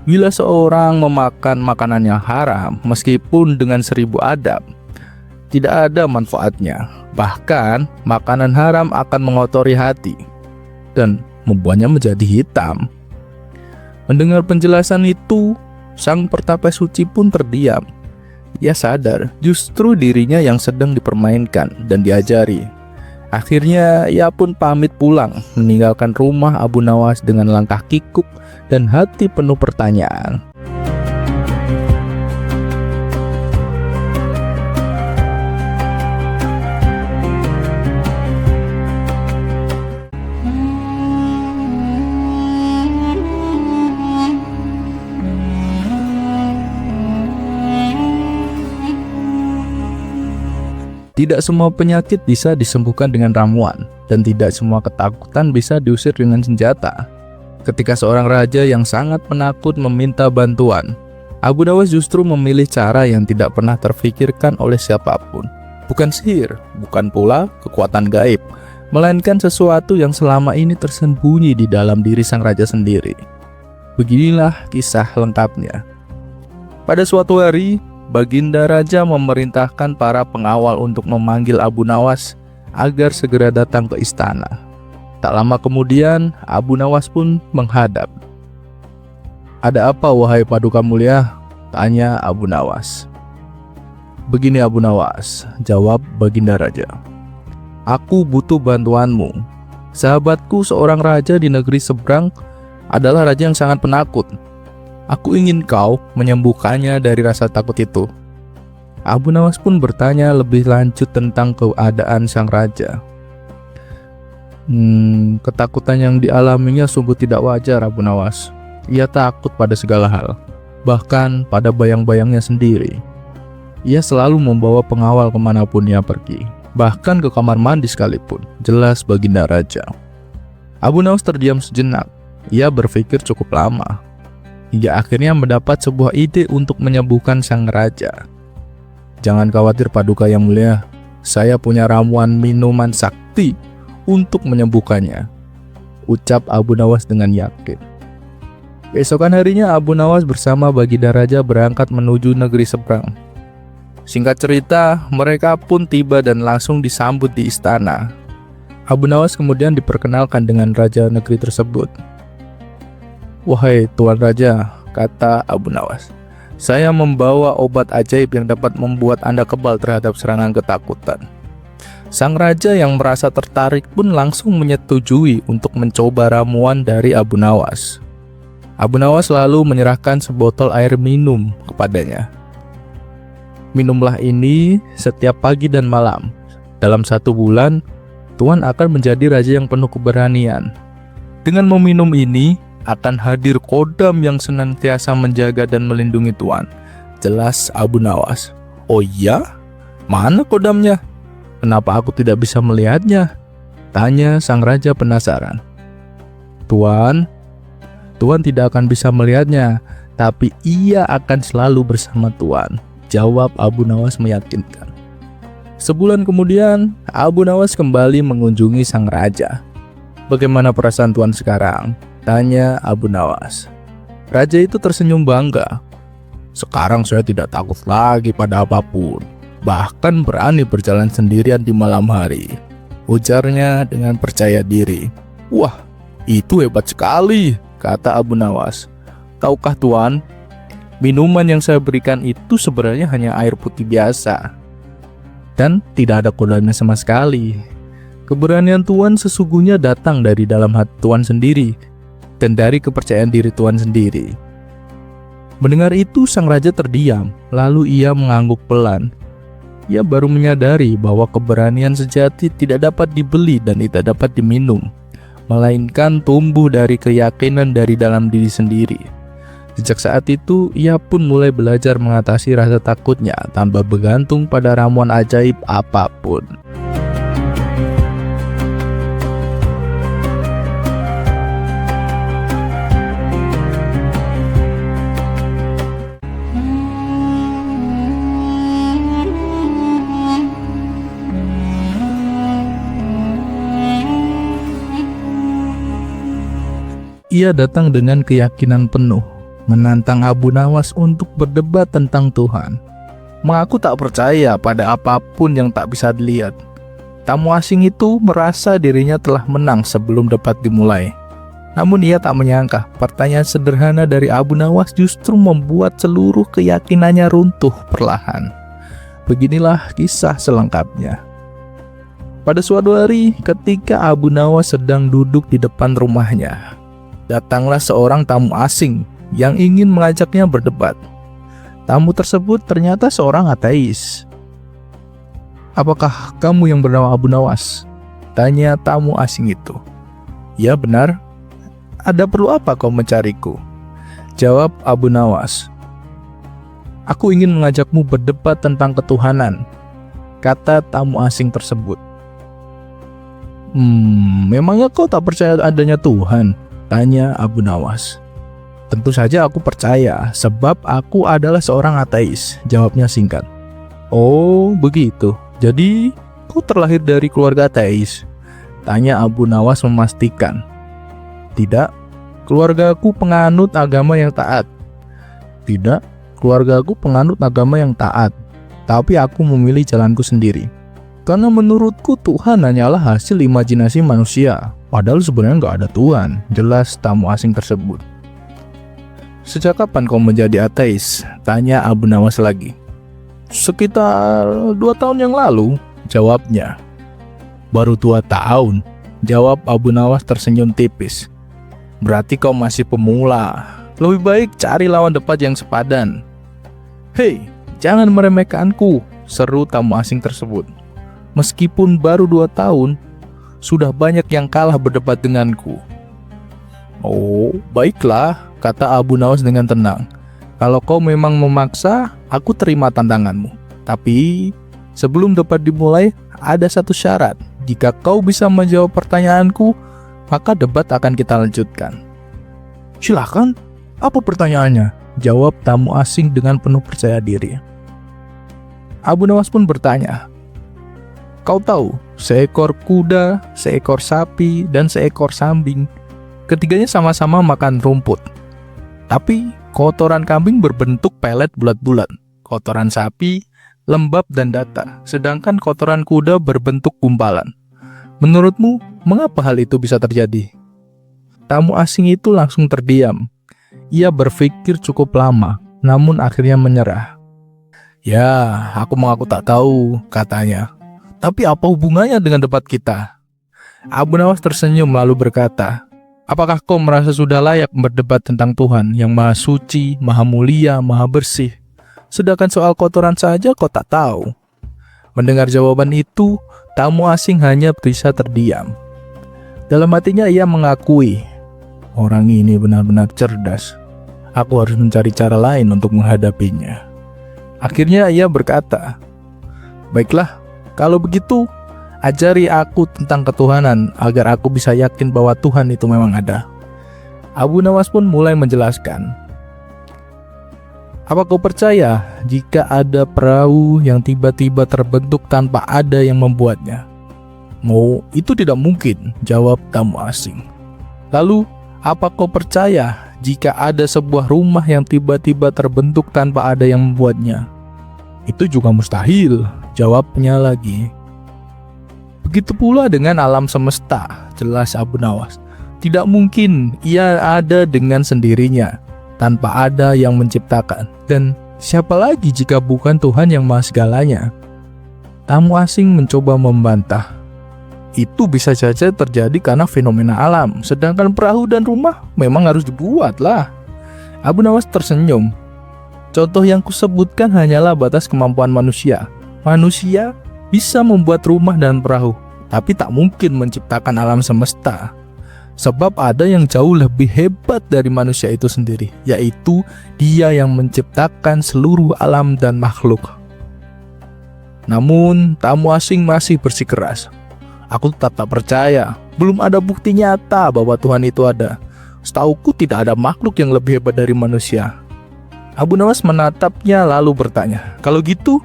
Bila seorang memakan makanan yang haram, meskipun dengan 1000 adab, tidak ada manfaatnya. Bahkan, makanan haram akan mengotori hati dan membuatnya menjadi hitam." Mendengar penjelasan itu, sang pertapa suci pun terdiam. Ia sadar justru dirinya yang sedang dipermainkan dan diajari. Akhirnya ia pun pamit pulang, meninggalkan rumah Abu Nawas dengan langkah kikuk dan hati penuh pertanyaan. Tidak semua penyakit bisa disembuhkan dengan ramuan, dan tidak semua ketakutan bisa diusir dengan senjata. Ketika seorang raja yang sangat penakut meminta bantuan, Abu Nawas justru memilih cara yang tidak pernah terfikirkan oleh siapapun. Bukan sihir, bukan pula kekuatan gaib, melainkan sesuatu yang selama ini tersembunyi di dalam diri sang raja sendiri. Beginilah kisah lengkapnya. Pada suatu hari, Baginda Raja memerintahkan para pengawal untuk memanggil Abu Nawas agar segera datang ke istana. Tak lama kemudian, Abu Nawas pun menghadap. "Ada apa wahai Paduka Mulia?" tanya Abu Nawas. "Begini Abu Nawas," jawab Baginda Raja. "Aku butuh bantuanmu. Sahabatku seorang raja di negeri seberang adalah raja yang sangat penakut. Aku ingin kau menyembuhkannya dari rasa takut itu." Abu Nawas pun bertanya lebih lanjut tentang keadaan sang raja. Ketakutan yang dialaminya sungguh tidak wajar Abu Nawas. Ia takut pada segala hal, bahkan pada bayang-bayangnya sendiri. Ia selalu membawa pengawal kemanapun ia pergi, bahkan ke kamar mandi sekalipun, jelas Baginda Raja. Abu Nawas terdiam sejenak. Ia berpikir cukup lama, hingga akhirnya mendapat sebuah ide untuk menyembuhkan sang raja. "Jangan khawatir Paduka yang mulia, saya punya ramuan minuman sakti untuk menyembuhkannya," ucap Abu Nawas dengan yakin. Keesokan harinya Abu Nawas bersama Baginda Raja berangkat menuju negeri seberang. Singkat cerita, mereka pun tiba dan langsung disambut di istana. Abu Nawas kemudian diperkenalkan dengan raja negeri tersebut. "Wahai Tuan Raja, kata Abu Nawas. Saya membawa obat ajaib yang dapat membuat Anda kebal terhadap serangan ketakutan. Sang raja yang merasa tertarik pun langsung menyetujui untuk mencoba ramuan dari Abu Nawas. Abu Nawas lalu menyerahkan sebotol air minum kepadanya. Minumlah ini setiap pagi dan malam. Dalam 1 bulan, Tuan akan menjadi raja yang penuh keberanian. Dengan meminum ini, akan hadir kodam yang senantiasa menjaga dan melindungi Tuan. Jelas Abu Nawas. Oh iya? Mana kodamnya? Kenapa aku tidak bisa melihatnya? Tanya sang raja penasaran. Tuan tidak akan bisa melihatnya, tapi ia akan selalu bersama Tuan, jawab Abu Nawas meyakinkan. Sebulan kemudian, Abu Nawas kembali mengunjungi sang raja. Bagaimana perasaan Tuan sekarang? Tanya Abu Nawas. Raja itu tersenyum bangga. Sekarang saya tidak takut lagi pada apapun, bahkan berani berjalan sendirian di malam hari, ujarnya dengan percaya diri. Wah, itu hebat sekali, kata Abu Nawas. Tahukah Tuan, minuman yang saya berikan itu sebenarnya hanya air putih biasa, dan tidak ada kodamnya sama sekali. Keberanian Tuan sesungguhnya datang dari dalam hati Tuan sendiri, dan dari kepercayaan diri Tuan sendiri. Mendengar itu, sang raja terdiam, lalu ia mengangguk pelan. Ia baru menyadari bahwa keberanian sejati tidak dapat dibeli dan tidak dapat diminum, melainkan tumbuh dari keyakinan dari dalam diri sendiri. Sejak saat itu, ia pun mulai belajar mengatasi rasa takutnya tanpa bergantung pada ramuan ajaib apapun. Ia datang dengan keyakinan penuh, menantang Abu Nawas untuk berdebat tentang Tuhan. Mengaku tak percaya pada apapun yang tak bisa dilihat. Tamu asing itu merasa dirinya telah menang sebelum debat dimulai. Namun ia tak menyangka pertanyaan sederhana dari Abu Nawas justru membuat seluruh keyakinannya runtuh perlahan. Beginilah kisah selengkapnya. Pada suatu hari, ketika Abu Nawas sedang duduk di depan rumahnya, datanglah seorang tamu asing yang ingin mengajaknya berdebat. Tamu tersebut ternyata seorang ateis. Apakah kamu yang bernama Abu Nawas? Tanya tamu asing itu. Ya benar. Ada perlu apa kau mencariku? Jawab Abu Nawas. Aku ingin mengajakmu berdebat tentang ketuhanan, kata tamu asing tersebut. Memangnya kau tak percaya adanya Tuhan? Tanya Abu Nawas. Tentu saja aku percaya, sebab aku adalah seorang ateis, jawabnya singkat. Oh, begitu. Jadi, kau terlahir dari keluarga ateis? Tanya Abu Nawas memastikan. Tidak, keluargaku penganut agama yang taat. Tidak, keluargaku penganut agama yang taat, tapi aku memilih jalanku sendiri. Karena menurutku Tuhan hanyalah hasil imajinasi manusia, padahal sebenarnya nggak ada Tuhan, jelas tamu asing tersebut. Sejak kapan kau menjadi ateis? Tanya Abu Nawas lagi. Sekitar 2 tahun yang lalu, jawabnya. Baru 2 tahun, jawab Abu Nawas tersenyum tipis. Berarti kau masih pemula. Lebih baik cari lawan debat yang sepadan. Hei, jangan meremehkanku, seru tamu asing tersebut. Meskipun baru 2 tahun, sudah banyak yang kalah berdebat denganku. Oh, baiklah, kata Abu Nawas dengan tenang. Kalau kau memang memaksa, aku terima tantanganmu. Tapi, sebelum debat dimulai, ada satu syarat. Jika kau bisa menjawab pertanyaanku, maka debat akan kita lanjutkan. Silakan, apa pertanyaannya? Jawab tamu asing dengan penuh percaya diri. Abu Nawas pun bertanya, kau tahu, seekor kuda, seekor sapi, dan seekor kambing, ketiganya sama-sama makan rumput. Tapi kotoran kambing berbentuk pelet bulat-bulat, kotoran sapi lembab dan datar, sedangkan kotoran kuda berbentuk gumpalan. Menurutmu, mengapa hal itu bisa terjadi? Tamu asing itu langsung terdiam. Ia berpikir cukup lama, namun akhirnya menyerah. "Ya, aku mengaku tak tahu," katanya. "Tapi apa hubungannya dengan debat kita?" Abu Nawas tersenyum lalu berkata, "Apakah kau merasa sudah layak berdebat tentang Tuhan yang Maha Suci, Maha Mulia, Maha Bersih? Sedangkan soal kotoran saja kau tak tahu." Mendengar jawaban itu, tamu asing hanya bisa terdiam. Dalam hatinya ia mengakui, orang ini benar-benar cerdas. Aku harus mencari cara lain untuk menghadapinya. Akhirnya ia berkata, "Baiklah, kalau begitu, ajari aku tentang ketuhanan agar aku bisa yakin bahwa Tuhan itu memang ada." Abu Nawas pun mulai menjelaskan, "Apa kau percaya jika ada perahu yang tiba-tiba terbentuk tanpa ada yang membuatnya?" "Oh, itu tidak mungkin," jawab tamu asing. "Lalu, apa kau percaya jika ada sebuah rumah yang tiba-tiba terbentuk tanpa ada yang membuatnya?" "Itu juga mustahil," jawabnya lagi. "Begitu pula dengan alam semesta," jelas Abu Nawas. "Tidak mungkin ia ada dengan sendirinya, tanpa ada yang menciptakan. Dan siapa lagi jika bukan Tuhan yang Maha Segalanya?" Tamu asing mencoba membantah, "Itu bisa saja terjadi karena fenomena alam, sedangkan perahu dan rumah memang harus dibuat lah." Abu Nawas tersenyum. "Contoh yang kusebutkan hanyalah batas kemampuan manusia. Manusia bisa membuat rumah dan perahu, tapi tak mungkin menciptakan alam semesta. Sebab ada yang jauh lebih hebat dari manusia itu sendiri, yaitu Dia yang menciptakan seluruh alam dan makhluk." Namun tamu asing masih bersikeras, "Aku tetap tak percaya. Belum ada bukti nyata bahwa Tuhan itu ada. Setauku tidak ada makhluk yang lebih hebat dari manusia." Abu Nawas menatapnya lalu bertanya, "Kalau gitu,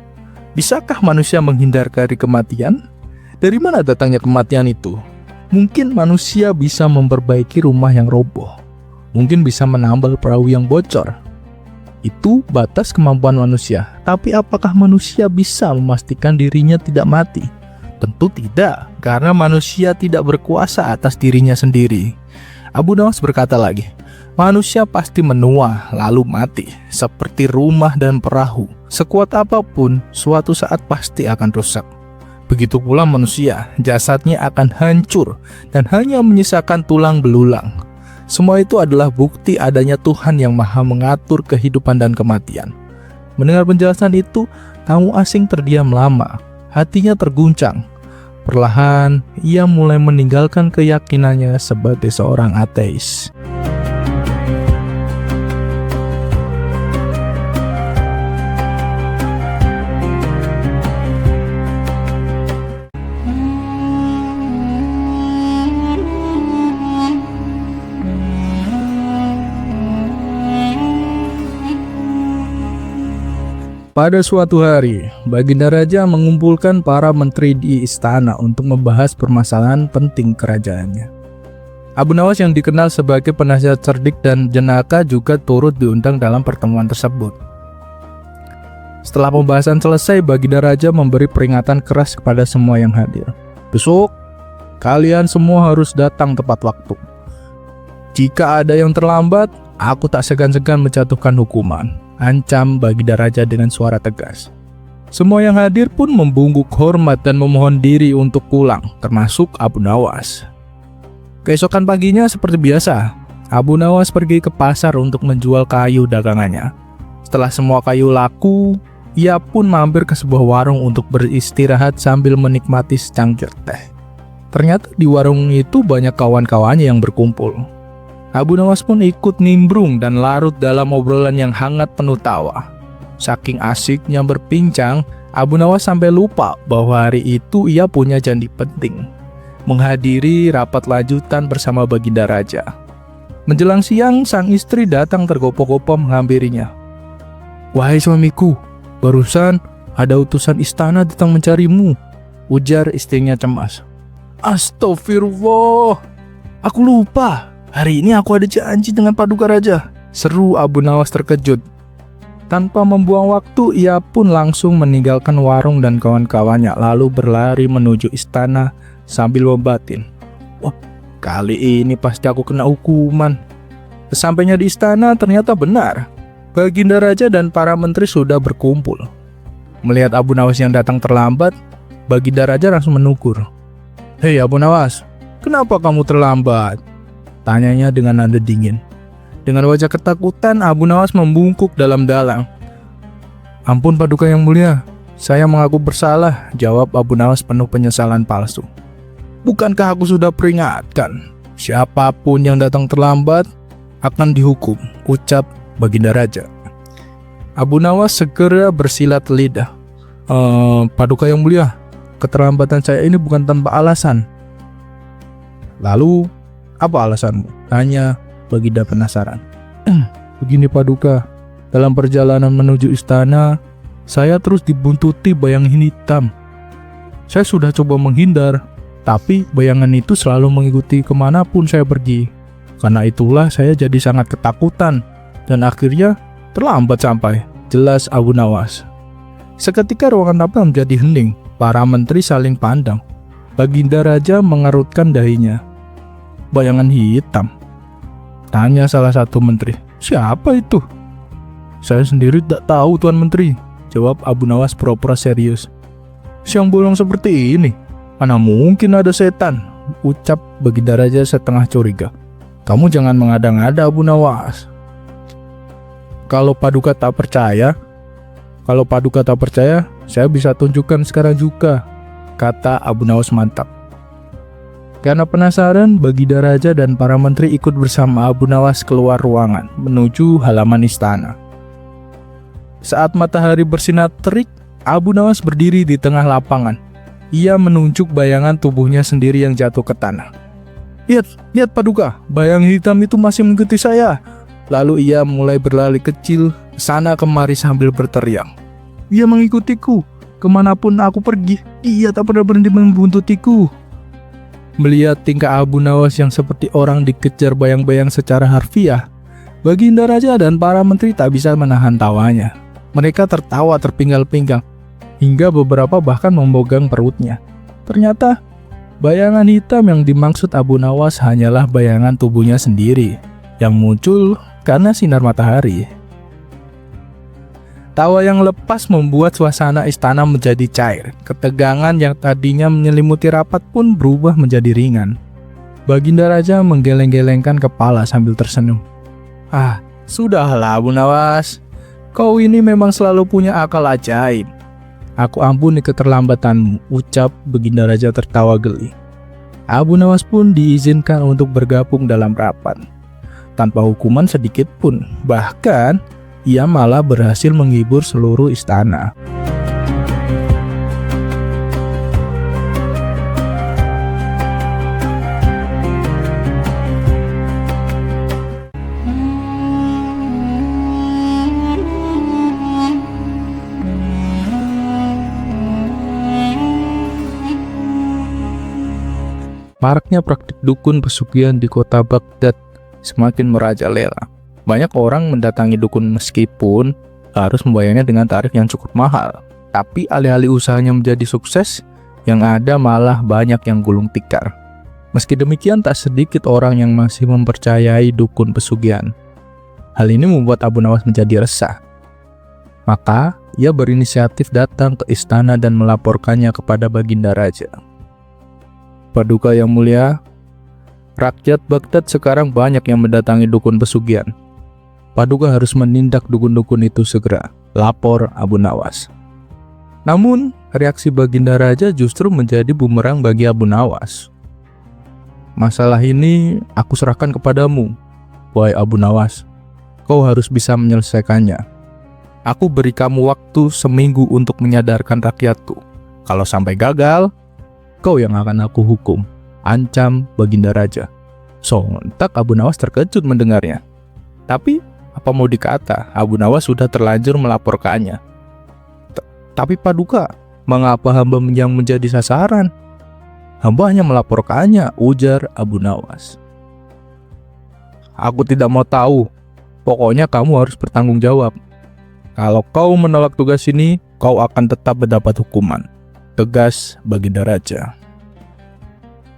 bisakah manusia menghindar dari kematian? Dari mana datangnya kematian itu? Mungkin manusia bisa memperbaiki rumah yang roboh. Mungkin bisa menambal perahu yang bocor. Itu batas kemampuan manusia. Tapi apakah manusia bisa memastikan dirinya tidak mati? Tentu tidak, karena manusia tidak berkuasa atas dirinya sendiri." Abu Nawas berkata lagi, "Manusia pasti menua lalu mati, seperti rumah dan perahu. Sekuat apapun, suatu saat pasti akan rusak. Begitu pula manusia, jasadnya akan hancur dan hanya menyisakan tulang belulang. Semua itu adalah bukti adanya Tuhan yang Maha mengatur kehidupan dan kematian." Mendengar penjelasan itu, tamu asing terdiam lama, hatinya terguncang. Perlahan, ia mulai meninggalkan keyakinannya sebagai seorang ateis. Pada suatu hari, Baginda Raja mengumpulkan para menteri di istana untuk membahas permasalahan penting kerajaannya. Abu Nawas yang dikenal sebagai penasihat cerdik dan jenaka juga turut diundang dalam pertemuan tersebut. Setelah pembahasan selesai, Baginda Raja memberi peringatan keras kepada semua yang hadir. "Besok, kalian semua harus datang tepat waktu. Jika ada yang terlambat, aku tak segan-segan menjatuhkan hukuman," ancam Baginda Raja dengan suara tegas. Semua yang hadir pun membungkuk hormat dan memohon diri untuk pulang, termasuk Abu Nawas. Keesokan paginya seperti biasa, Abu Nawas pergi ke pasar untuk menjual kayu dagangannya. Setelah semua kayu laku, ia pun mampir ke sebuah warung untuk beristirahat sambil menikmati secangkir teh. Ternyata di warung itu banyak kawan-kawannya yang berkumpul. Abu Nawas pun ikut nimbrung dan larut dalam obrolan yang hangat penuh tawa. Saking asiknya berbincang, Abu Nawas sampai lupa bahwa hari itu ia punya janji penting, menghadiri rapat lanjutan bersama Baginda Raja. Menjelang siang, sang istri datang tergopoh-gopoh menghampirinya. "Wahai suamiku, barusan ada utusan istana datang mencarimu," ujar istrinya cemas. "Astagfirullah, aku lupa. Hari ini aku ada janji dengan Paduka Raja," seru Abu Nawas terkejut. Tanpa membuang waktu, ia pun langsung meninggalkan warung dan kawan-kawannya lalu berlari menuju istana sambil membatin, "Wah, kali ini pasti aku kena hukuman." Sesampainya di istana ternyata benar. Baginda Raja dan para menteri sudah berkumpul. Melihat Abu Nawas yang datang terlambat, Baginda Raja langsung menegur. "Hei Abu Nawas, kenapa kamu terlambat?" Tanyanya dengan nada dingin. Dengan wajah ketakutan, Abu Nawas membungkuk dalam-dalam. "Ampun Paduka yang mulia, saya mengaku bersalah," jawab Abu Nawas penuh penyesalan palsu. "Bukankah aku sudah peringatkan? Siapapun yang datang terlambat akan dihukum," ucap Baginda Raja. Abu Nawas segera bersilat lidah. Paduka yang mulia, keterlambatan saya ini bukan tanpa alasan." "Lalu, apa alasanmu?" tanya Baginda penasaran. "Begini Paduka, dalam perjalanan menuju istana, saya terus dibuntuti bayangan hitam. Saya sudah coba menghindar, tapi bayangan itu selalu mengikuti kemanapun saya pergi. Karena itulah saya jadi sangat ketakutan, dan akhirnya terlambat sampai," jelas Abu Nawas. Seketika ruangan tampil menjadi hening. Para menteri saling pandang. Baginda Raja mengerutkan dahinya. "Bayangan hitam?" tanya salah satu menteri. "Siapa itu?" "Saya sendiri tak tahu Tuan Menteri," jawab Abu Nawas pura-pura serius. "Siang bolong seperti ini, mana mungkin ada setan?" ucap Baginda Raja setengah curiga. "Kamu jangan mengada-ngada Abu Nawas. Kalau Paduka tak percaya, saya bisa tunjukkan sekarang juga," kata Abu Nawas mantap. Karena penasaran, Baginda Raja dan para menteri ikut bersama Abu Nawas keluar ruangan menuju halaman istana. Saat matahari bersinar terik, Abu Nawas berdiri di tengah lapangan. Ia menunjuk bayangan tubuhnya sendiri yang jatuh ke tanah. Lihat Paduka, bayangan hitam itu masih mengikuti saya." Lalu ia mulai berlari kecil sana kemari sambil berteriak. "Ia mengikutiku, kemanapun aku pergi, ia tak pernah berhenti membuntutiku." Melihat tingkah Abu Nawas yang seperti orang dikejar bayang-bayang secara harfiah, Baginda Raja dan para menteri tak bisa menahan tawanya. Mereka tertawa terpinggal-pinggal, hingga beberapa bahkan memegang perutnya. Ternyata, bayangan hitam yang dimaksud Abu Nawas hanyalah bayangan tubuhnya sendiri, yang muncul karena sinar matahari. Tawa yang lepas membuat suasana istana menjadi cair. Ketegangan yang tadinya menyelimuti rapat pun berubah menjadi ringan. Baginda Raja menggeleng-gelengkan kepala sambil tersenyum. Sudahlah Abu Nawas. Kau ini memang selalu punya akal ajaib. Aku ampuni keterlambatanmu, ucap Baginda Raja tertawa geli. Abu Nawas pun diizinkan untuk bergabung dalam rapat, tanpa hukuman sedikit pun. Bahkan, ia malah berhasil menghibur seluruh istana. Maraknya praktik dukun pesugihan di kota Baghdad semakin merajalela. Banyak orang mendatangi dukun meskipun harus membayarnya dengan tarif yang cukup mahal. Tapi alih-alih usahanya menjadi sukses, yang ada malah banyak yang gulung tikar. Meski demikian, tak sedikit orang yang masih mempercayai dukun pesugihan. Hal ini membuat Abu Nawas menjadi resah. Maka, ia berinisiatif datang ke istana dan melaporkannya kepada Baginda Raja. "Paduka yang mulia, rakyat Baghdad sekarang banyak yang mendatangi dukun pesugihan. Paduka harus menindak dukun-dukun itu segera," lapor Abu Nawas. Namun, reaksi Baginda Raja justru menjadi bumerang bagi Abu Nawas. "Masalah ini aku serahkan kepadamu, wahai Abu Nawas. Kau harus bisa menyelesaikannya. Aku beri kamu waktu seminggu untuk menyadarkan rakyatku. Kalau sampai gagal, kau yang akan aku hukum," ancam Baginda Raja. Sontak Abu Nawas terkejut mendengarnya. Tapi apa mau dikata, Abu Nawas sudah terlanjur melaporkannya. "Tapi Paduka, mengapa hamba yang menjadi sasaran?" "Hamba hanya melaporkannya," ujar Abu Nawas. "Aku tidak mau tahu. Pokoknya kamu harus bertanggung jawab. Kalau kau menolak tugas ini, kau akan tetap mendapat hukuman," tegas Baginda Raja.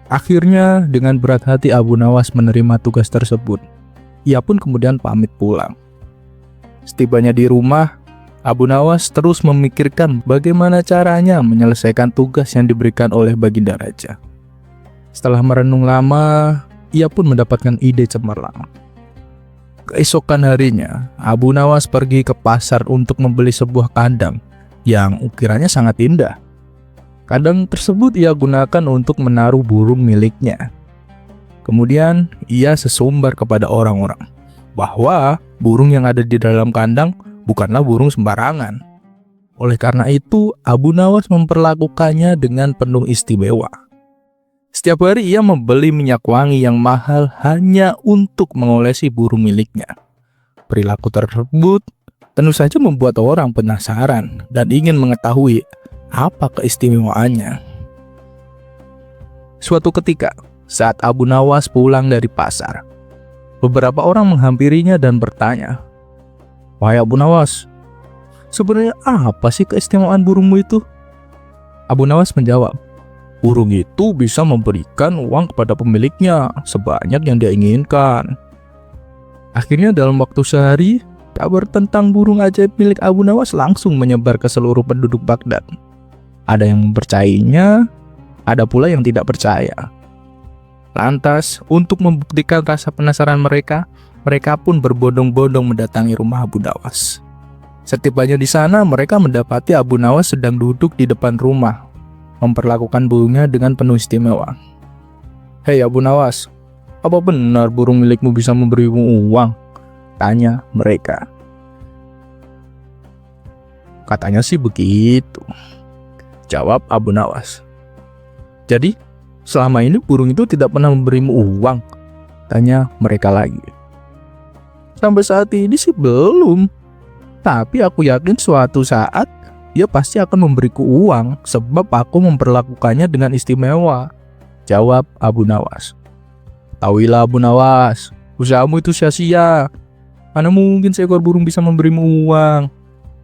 Akhirnya dengan berat hati Abu Nawas menerima tugas tersebut. Ia pun kemudian pamit pulang. Setibanya di rumah, Abu Nawas terus memikirkan bagaimana caranya menyelesaikan tugas yang diberikan oleh Baginda Raja. Setelah merenung lama, ia pun mendapatkan ide cemerlang. Keesokan harinya, Abu Nawas pergi ke pasar untuk membeli sebuah kandang yang ukirannya sangat indah. Kandang tersebut ia gunakan untuk menaruh burung miliknya. Kemudian ia sesumbar kepada orang-orang bahwa burung yang ada di dalam kandang bukanlah burung sembarangan. Oleh karena itu, Abu Nawas memperlakukannya dengan penuh istimewa. Setiap hari ia membeli minyak wangi yang mahal hanya untuk mengolesi burung miliknya. Perilaku tersebut tentu saja membuat orang penasaran dan ingin mengetahui apa keistimewaannya. Suatu ketika, saat Abu Nawas pulang dari pasar, beberapa orang menghampirinya dan bertanya, "Wahai Abu Nawas, sebenarnya apa sih keistimewaan burungmu itu?" Abu Nawas menjawab, "Burung itu bisa memberikan uang kepada pemiliknya sebanyak yang dia inginkan." Akhirnya dalam waktu sehari, kabar tentang burung ajaib milik Abu Nawas langsung menyebar ke seluruh penduduk Baghdad. Ada yang mempercayainya, ada pula yang tidak percaya. Lantas, untuk membuktikan rasa penasaran mereka pun berbondong-bondong mendatangi rumah Abu Nawas. Setibanya di sana, mereka mendapati Abu Nawas sedang duduk di depan rumah, memperlakukan burungnya dengan penuh istimewa. "Hei Abu Nawas, apa benar burung milikmu bisa memberimu uang?" tanya mereka. "Katanya sih begitu," jawab Abu Nawas. "Jadi, selama ini burung itu tidak pernah memberimu uang?" tanya mereka lagi. "Sampai saat ini sih belum. Tapi aku yakin suatu saat dia pasti akan memberiku uang sebab aku memperlakukannya dengan istimewa," jawab Abu Nawas. "Tahuilah Abu Nawas, usahamu itu sia-sia. Mana mungkin seekor burung bisa memberimu uang?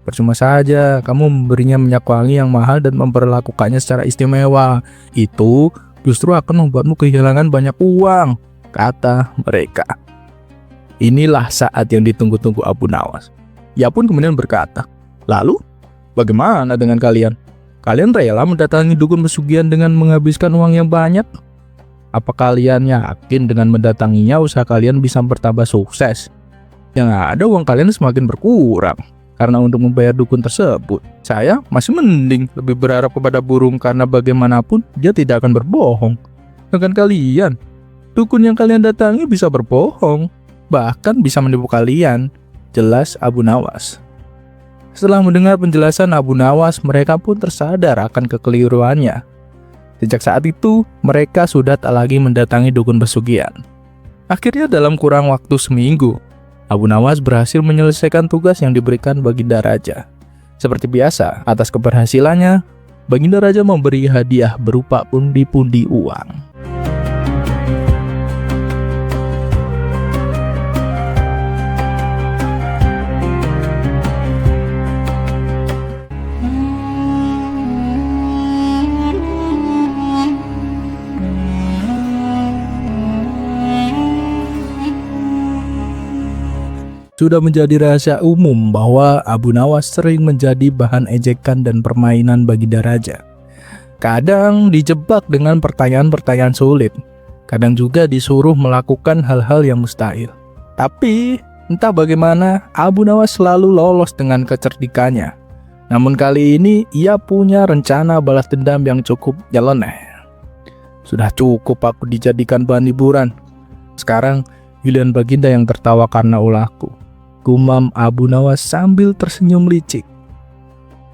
Percuma saja kamu memberinya minyak wangi yang mahal dan memperlakukannya secara istimewa. Itu justru akan membuatmu kehilangan banyak uang," kata mereka. Inilah saat yang ditunggu-tunggu Abu Nawas. Ia pun kemudian berkata, "Lalu, bagaimana dengan kalian? Kalian rela mendatangi dukun pesugihan dengan menghabiskan uang yang banyak? Apa kalian yakin dengan mendatanginya usaha kalian bisa bertambah sukses? Yang ada uang kalian semakin berkurang. Karena untuk membayar dukun tersebut, saya masih mending lebih berharap kepada burung karena bagaimanapun dia tidak akan berbohong. Dengan kalian, dukun yang kalian datangi bisa berbohong, bahkan bisa menipu kalian," jelas Abu Nawas. Setelah mendengar penjelasan Abu Nawas, mereka pun tersadar akan kekeliruannya. Sejak saat itu, mereka sudah tak lagi mendatangi dukun pesugihan. Akhirnya dalam kurang waktu seminggu, Abu Nawas berhasil menyelesaikan tugas yang diberikan Baginda Raja. Seperti biasa, atas keberhasilannya, Baginda Raja memberi hadiah berupa pundi-pundi uang. Sudah menjadi rahasia umum bahwa Abu Nawas sering menjadi bahan ejekan dan permainan Baginda Raja. Kadang dijebak dengan pertanyaan-pertanyaan sulit, kadang juga disuruh melakukan hal-hal yang mustahil. Tapi entah bagaimana, Abu Nawas selalu lolos dengan kecerdikannya. Namun kali ini ia punya rencana balas dendam yang cukup nyeleneh. "Sudah cukup aku dijadikan bahan hiburan. Sekarang giliran Baginda yang tertawa karena ulahku," gumam Abu Nawas sambil tersenyum licik.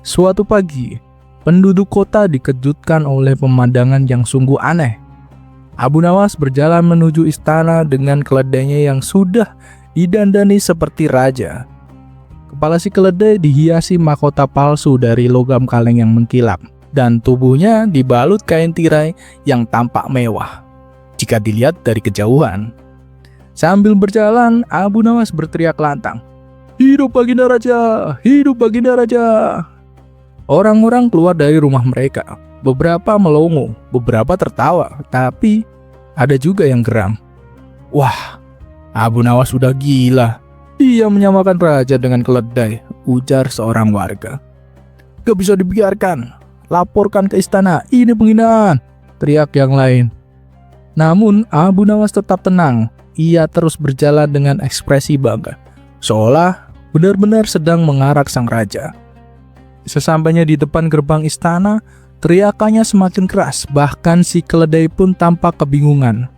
Suatu pagi, penduduk kota dikejutkan oleh pemandangan yang sungguh aneh. Abu Nawas berjalan menuju istana dengan keledainya yang sudah didandani seperti raja. Kepala si keledai dihiasi mahkota palsu dari logam kaleng yang mengkilap, dan tubuhnya dibalut kain tirai yang tampak mewah jika dilihat dari kejauhan. Sambil berjalan, Abu Nawas berteriak lantang, "Hidup Baginda Raja! Hidup Baginda Raja!" Orang-orang keluar dari rumah mereka. Beberapa melongo, beberapa tertawa, tapi ada juga yang geram. "Wah, Abu Nawas sudah gila. Dia menyamakan raja dengan keledai, ujar seorang warga. Gak bisa dibiarkan. Laporkan ke istana, ini penghinaan, teriak yang lain. Namun Abu Nawas tetap tenang. Ia terus berjalan dengan ekspresi bangga, seolah benar-benar sedang mengarak sang raja. Sesampainya di depan gerbang istana, teriakannya semakin keras, bahkan si keledai pun tampak kebingungan.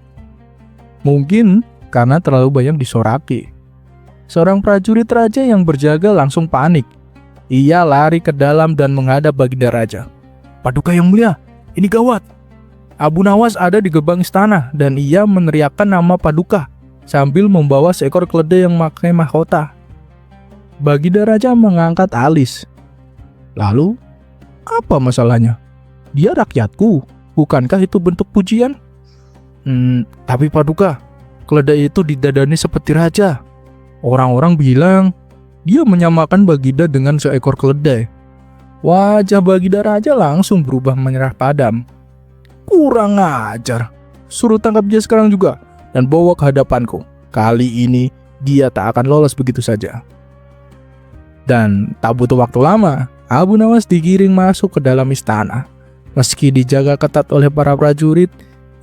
Mungkin karena terlalu banyak disoraki. Seorang prajurit raja yang berjaga langsung panik. Ia lari ke dalam dan menghadap Baginda Raja. Paduka yang mulia, ini gawat. Abu Nawas ada di gerbang istana dan ia meneriakkan nama Paduka sambil membawa seekor keledai yang memakai mahkota. Baginda Raja mengangkat alis. Lalu, apa masalahnya? Dia rakyatku, bukankah itu bentuk pujian? Tapi Paduka, keledai itu didadani seperti raja. Orang-orang bilang dia menyamakan Baginda dengan seekor keledai. Wajah Baginda Raja langsung berubah menyerah padam. Kurang ajar. Suruh tangkap dia sekarang juga dan bawa ke hadapanku. Kali ini dia tak akan lolos begitu saja. Dan tak butuh waktu lama, Abu Nawas digiring masuk ke dalam istana. Meski dijaga ketat oleh para prajurit,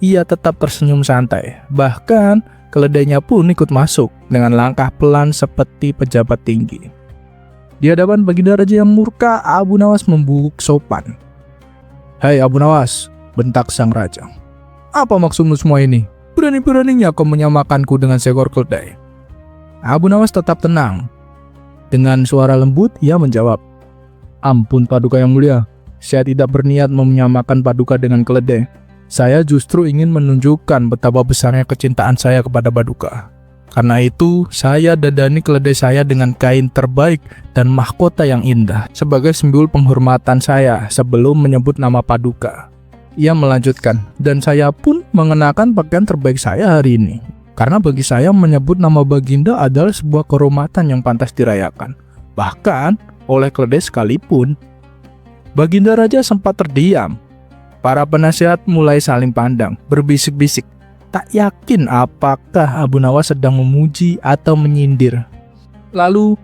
ia tetap tersenyum santai. Bahkan keledainya pun ikut masuk dengan langkah pelan seperti pejabat tinggi. Di hadapan Baginda Raja yang murka, Abu Nawas membungkuk sopan. Hai Abu Nawas, bentak sang raja. Apa maksudmu semua ini? Berani-beraninya kau menyamakanku dengan seekor keledai. Abu Nawas tetap tenang. Dengan suara lembut, ia menjawab, Ampun Paduka yang mulia, saya tidak berniat menyamakan Paduka dengan keledai. Saya justru ingin menunjukkan betapa besarnya kecintaan saya kepada Paduka. Karena itu, saya dadani keledai saya dengan kain terbaik dan mahkota yang indah sebagai simbol penghormatan saya sebelum menyebut nama Paduka. Ia melanjutkan, dan saya pun mengenakan pakaian terbaik saya hari ini. Karena bagi saya menyebut nama Baginda adalah sebuah kehormatan yang pantas dirayakan. Bahkan oleh keledai sekalipun. Baginda Raja sempat terdiam. Para penasihat mulai saling pandang, berbisik-bisik. Tak yakin apakah Abu Nawas sedang memuji atau menyindir. Lalu,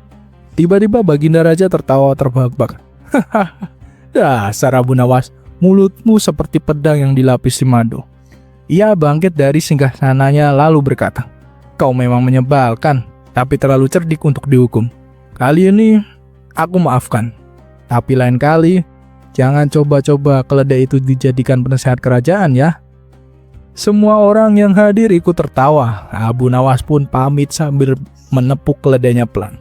tiba-tiba Baginda Raja tertawa terbahak-bahak. Hahaha, dasar Abu Nawas, mulutmu seperti pedang yang dilapisi madu. Ia bangkit dari singgasananya lalu berkata, Kau memang menyebalkan, tapi terlalu cerdik untuk dihukum. Kali ini, aku maafkan. Tapi lain kali, jangan coba-coba keledai itu dijadikan penasehat kerajaan ya. Semua orang yang hadir ikut tertawa. Abu Nawas pun pamit sambil menepuk keledainya pelan.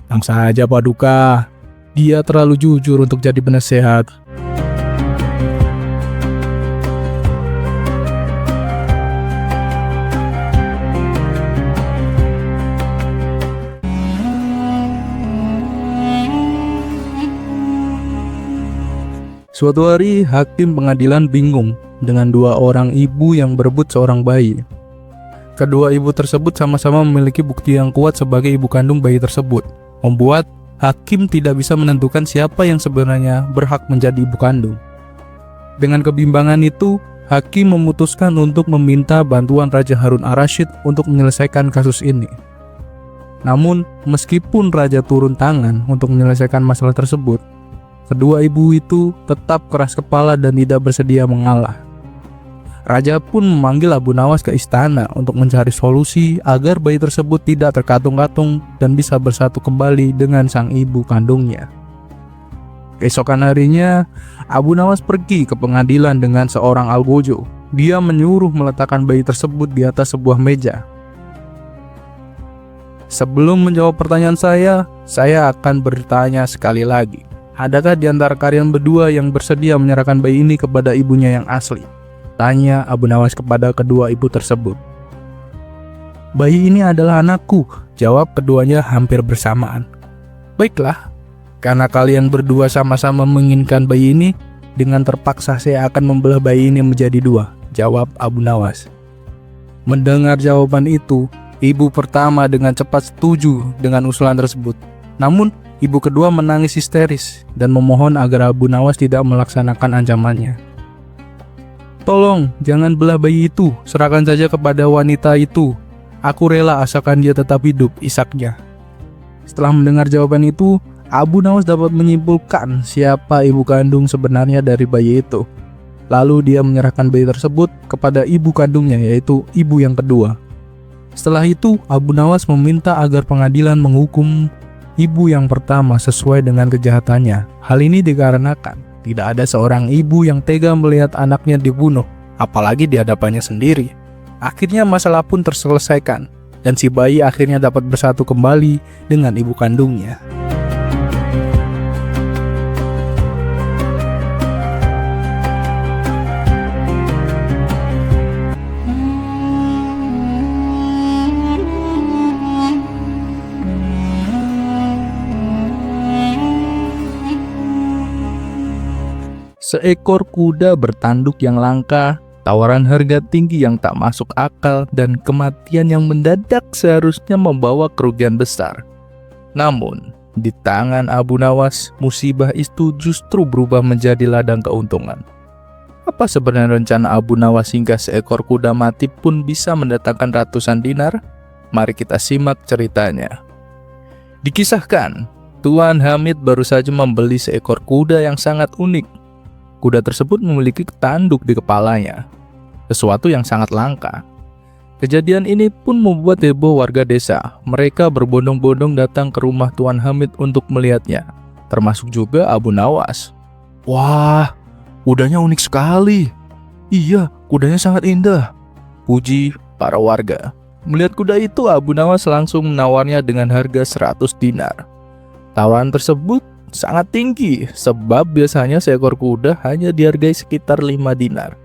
Tenang saja Paduka, dia terlalu jujur untuk jadi penasehat. Suatu hari, hakim pengadilan bingung dengan dua orang ibu yang berebut seorang bayi. Kedua ibu tersebut sama-sama memiliki bukti yang kuat sebagai ibu kandung bayi tersebut, membuat hakim tidak bisa menentukan siapa yang sebenarnya berhak menjadi ibu kandung. Dengan kebimbangan itu, hakim memutuskan untuk meminta bantuan Raja Harun ar-Rasyid untuk menyelesaikan kasus ini. Namun, meskipun Raja turun tangan untuk menyelesaikan masalah tersebut, kedua ibu itu tetap keras kepala dan tidak bersedia mengalah. Raja pun memanggil Abu Nawas ke istana untuk mencari solusi agar bayi tersebut tidak terkatung-katung dan bisa bersatu kembali dengan sang ibu kandungnya. Keesokan harinya, Abu Nawas pergi ke pengadilan dengan seorang algojo. Dia menyuruh meletakkan bayi tersebut di atas sebuah meja. Sebelum menjawab pertanyaan saya akan bertanya sekali lagi. Adakah di antara kalian berdua yang bersedia menyerahkan bayi ini kepada ibunya yang asli? Tanya Abu Nawas kepada kedua ibu tersebut. Bayi ini adalah anakku, jawab keduanya hampir bersamaan. Baiklah, karena kalian berdua sama-sama menginginkan bayi ini, dengan terpaksa saya akan membelah bayi ini menjadi dua, jawab Abu Nawas. Mendengar jawaban itu, ibu pertama dengan cepat setuju dengan usulan tersebut. Namun, ibu kedua menangis histeris dan memohon agar Abu Nawas tidak melaksanakan ancamannya. Tolong, jangan belah bayi itu, serahkan saja kepada wanita itu. Aku rela asalkan dia tetap hidup, isaknya. Setelah mendengar jawaban itu, Abu Nawas dapat menyimpulkan siapa ibu kandung sebenarnya dari bayi itu. Lalu dia menyerahkan bayi tersebut kepada ibu kandungnya, yaitu ibu yang kedua. Setelah itu, Abu Nawas meminta agar pengadilan menghukum ibu yang pertama sesuai dengan kejahatannya. Hal ini dikarenakan tidak ada seorang ibu yang tega melihat anaknya dibunuh, apalagi di hadapannya sendiri. Akhirnya masalah pun terselesaikan, dan si bayi akhirnya dapat bersatu kembali dengan ibu kandungnya. Seekor kuda bertanduk yang langka, tawaran harga tinggi yang tak masuk akal, dan kematian yang mendadak seharusnya membawa kerugian besar. Namun, di tangan Abu Nawas, musibah itu justru berubah menjadi ladang keuntungan. Apa sebenarnya rencana Abu Nawas hingga seekor kuda mati pun bisa mendatangkan ratusan dinar? Mari kita simak ceritanya. Dikisahkan, Tuan Hamid baru saja membeli seekor kuda yang sangat unik. Kuda tersebut memiliki tanduk di kepalanya, sesuatu yang sangat langka. Kejadian ini pun membuat heboh warga desa. Mereka berbondong-bondong datang ke rumah Tuan Hamid untuk melihatnya, termasuk juga Abu Nawas. "Wah, kudanya unik sekali." "Iya, kudanya sangat indah," puji para warga. Melihat kuda itu, Abu Nawas langsung menawarnya dengan harga 100 dinar. Tawaran tersebut sangat tinggi, sebab biasanya seekor kuda hanya dihargai sekitar 5 dinar.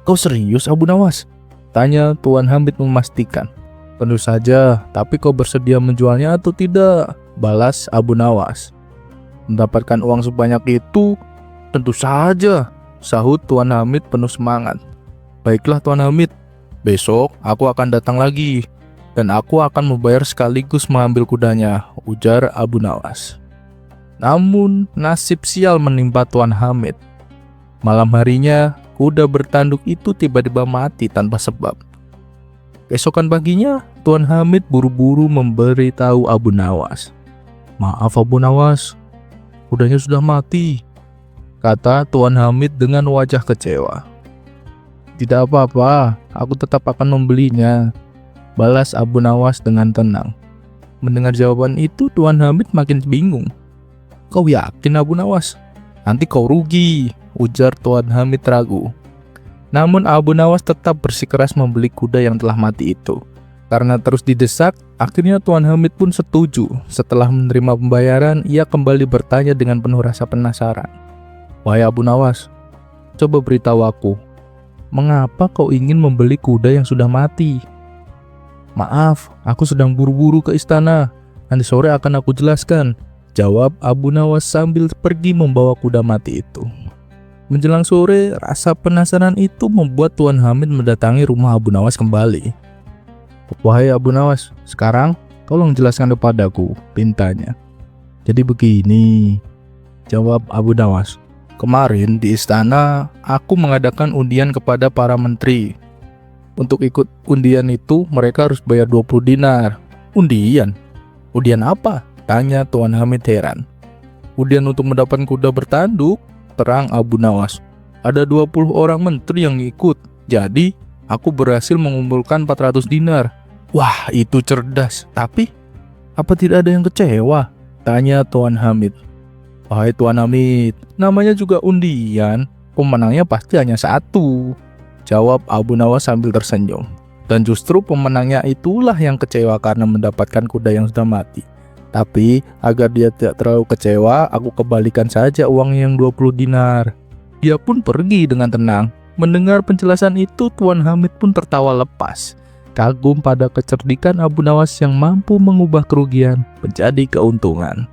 "Kau serius, Abu Nawas?" tanya Tuan Hamid memastikan. "Tentu saja, tapi kau bersedia menjualnya atau tidak?" balas Abu Nawas. "Mendapatkan uang sebanyak itu? Tentu saja," sahut Tuan Hamid penuh semangat. "Baiklah Tuan Hamid, besok aku akan datang lagi, dan aku akan membayar sekaligus mengambil kudanya," ujar Abu Nawas. Namun, nasib sial menimpa Tuan Hamid. Malam harinya, kuda bertanduk itu tiba-tiba mati tanpa sebab. Keesokan paginya, Tuan Hamid buru-buru memberitahu Abu Nawas. "Maaf Abu Nawas, kudanya sudah mati," kata Tuan Hamid dengan wajah kecewa. "Tidak apa-apa, aku tetap akan membelinya," balas Abu Nawas dengan tenang. Mendengar jawaban itu, Tuan Hamid makin bingung. "Kau yakin Abu Nawas? Nanti kau rugi," ujar Tuan Hamid ragu. Namun Abu Nawas tetap bersikeras membeli kuda yang telah mati itu. Karena terus didesak, akhirnya Tuan Hamid pun setuju. Setelah menerima pembayaran, ia kembali bertanya dengan penuh rasa penasaran. "Wahai Abu Nawas, coba beritahu aku, mengapa kau ingin membeli kuda yang sudah mati?" "Maaf, aku sedang buru-buru ke istana. Nanti sore akan aku jelaskan," jawab Abu Nawas sambil pergi membawa kuda mati itu. Menjelang sore, rasa penasaran itu membuat Tuan Hamid mendatangi rumah Abu Nawas kembali. "Wahai Abu Nawas, sekarang tolong jelaskan kepadaku," pintanya. "Jadi begini," jawab Abu Nawas. "Kemarin di istana, aku mengadakan undian kepada para menteri. Untuk ikut undian itu, mereka harus bayar 20 dinar. Undian? Undian apa?" tanya Tuan Hamid heran. "Undian untuk mendapatkan kuda bertanduk," terang Abu Nawas. "Ada 20 orang menteri yang ikut. Jadi, aku berhasil mengumpulkan 400 dinar. Wah, itu cerdas. Tapi, apa tidak ada yang kecewa?" tanya Tuan Hamid. "Wahai Tuan Hamid, namanya juga undian. Pemenangnya pasti hanya satu," jawab Abu Nawas sambil tersenyum. "Dan justru pemenangnya itulah yang kecewa karena mendapatkan kuda yang sudah mati. Tapi agar dia tidak terlalu kecewa, aku kembalikan saja uang yang 20 dinar." Dia pun pergi dengan tenang. Mendengar penjelasan itu, Tuan Hamid pun tertawa lepas. Kagum pada kecerdikan Abu Nawas yang mampu mengubah kerugian menjadi keuntungan.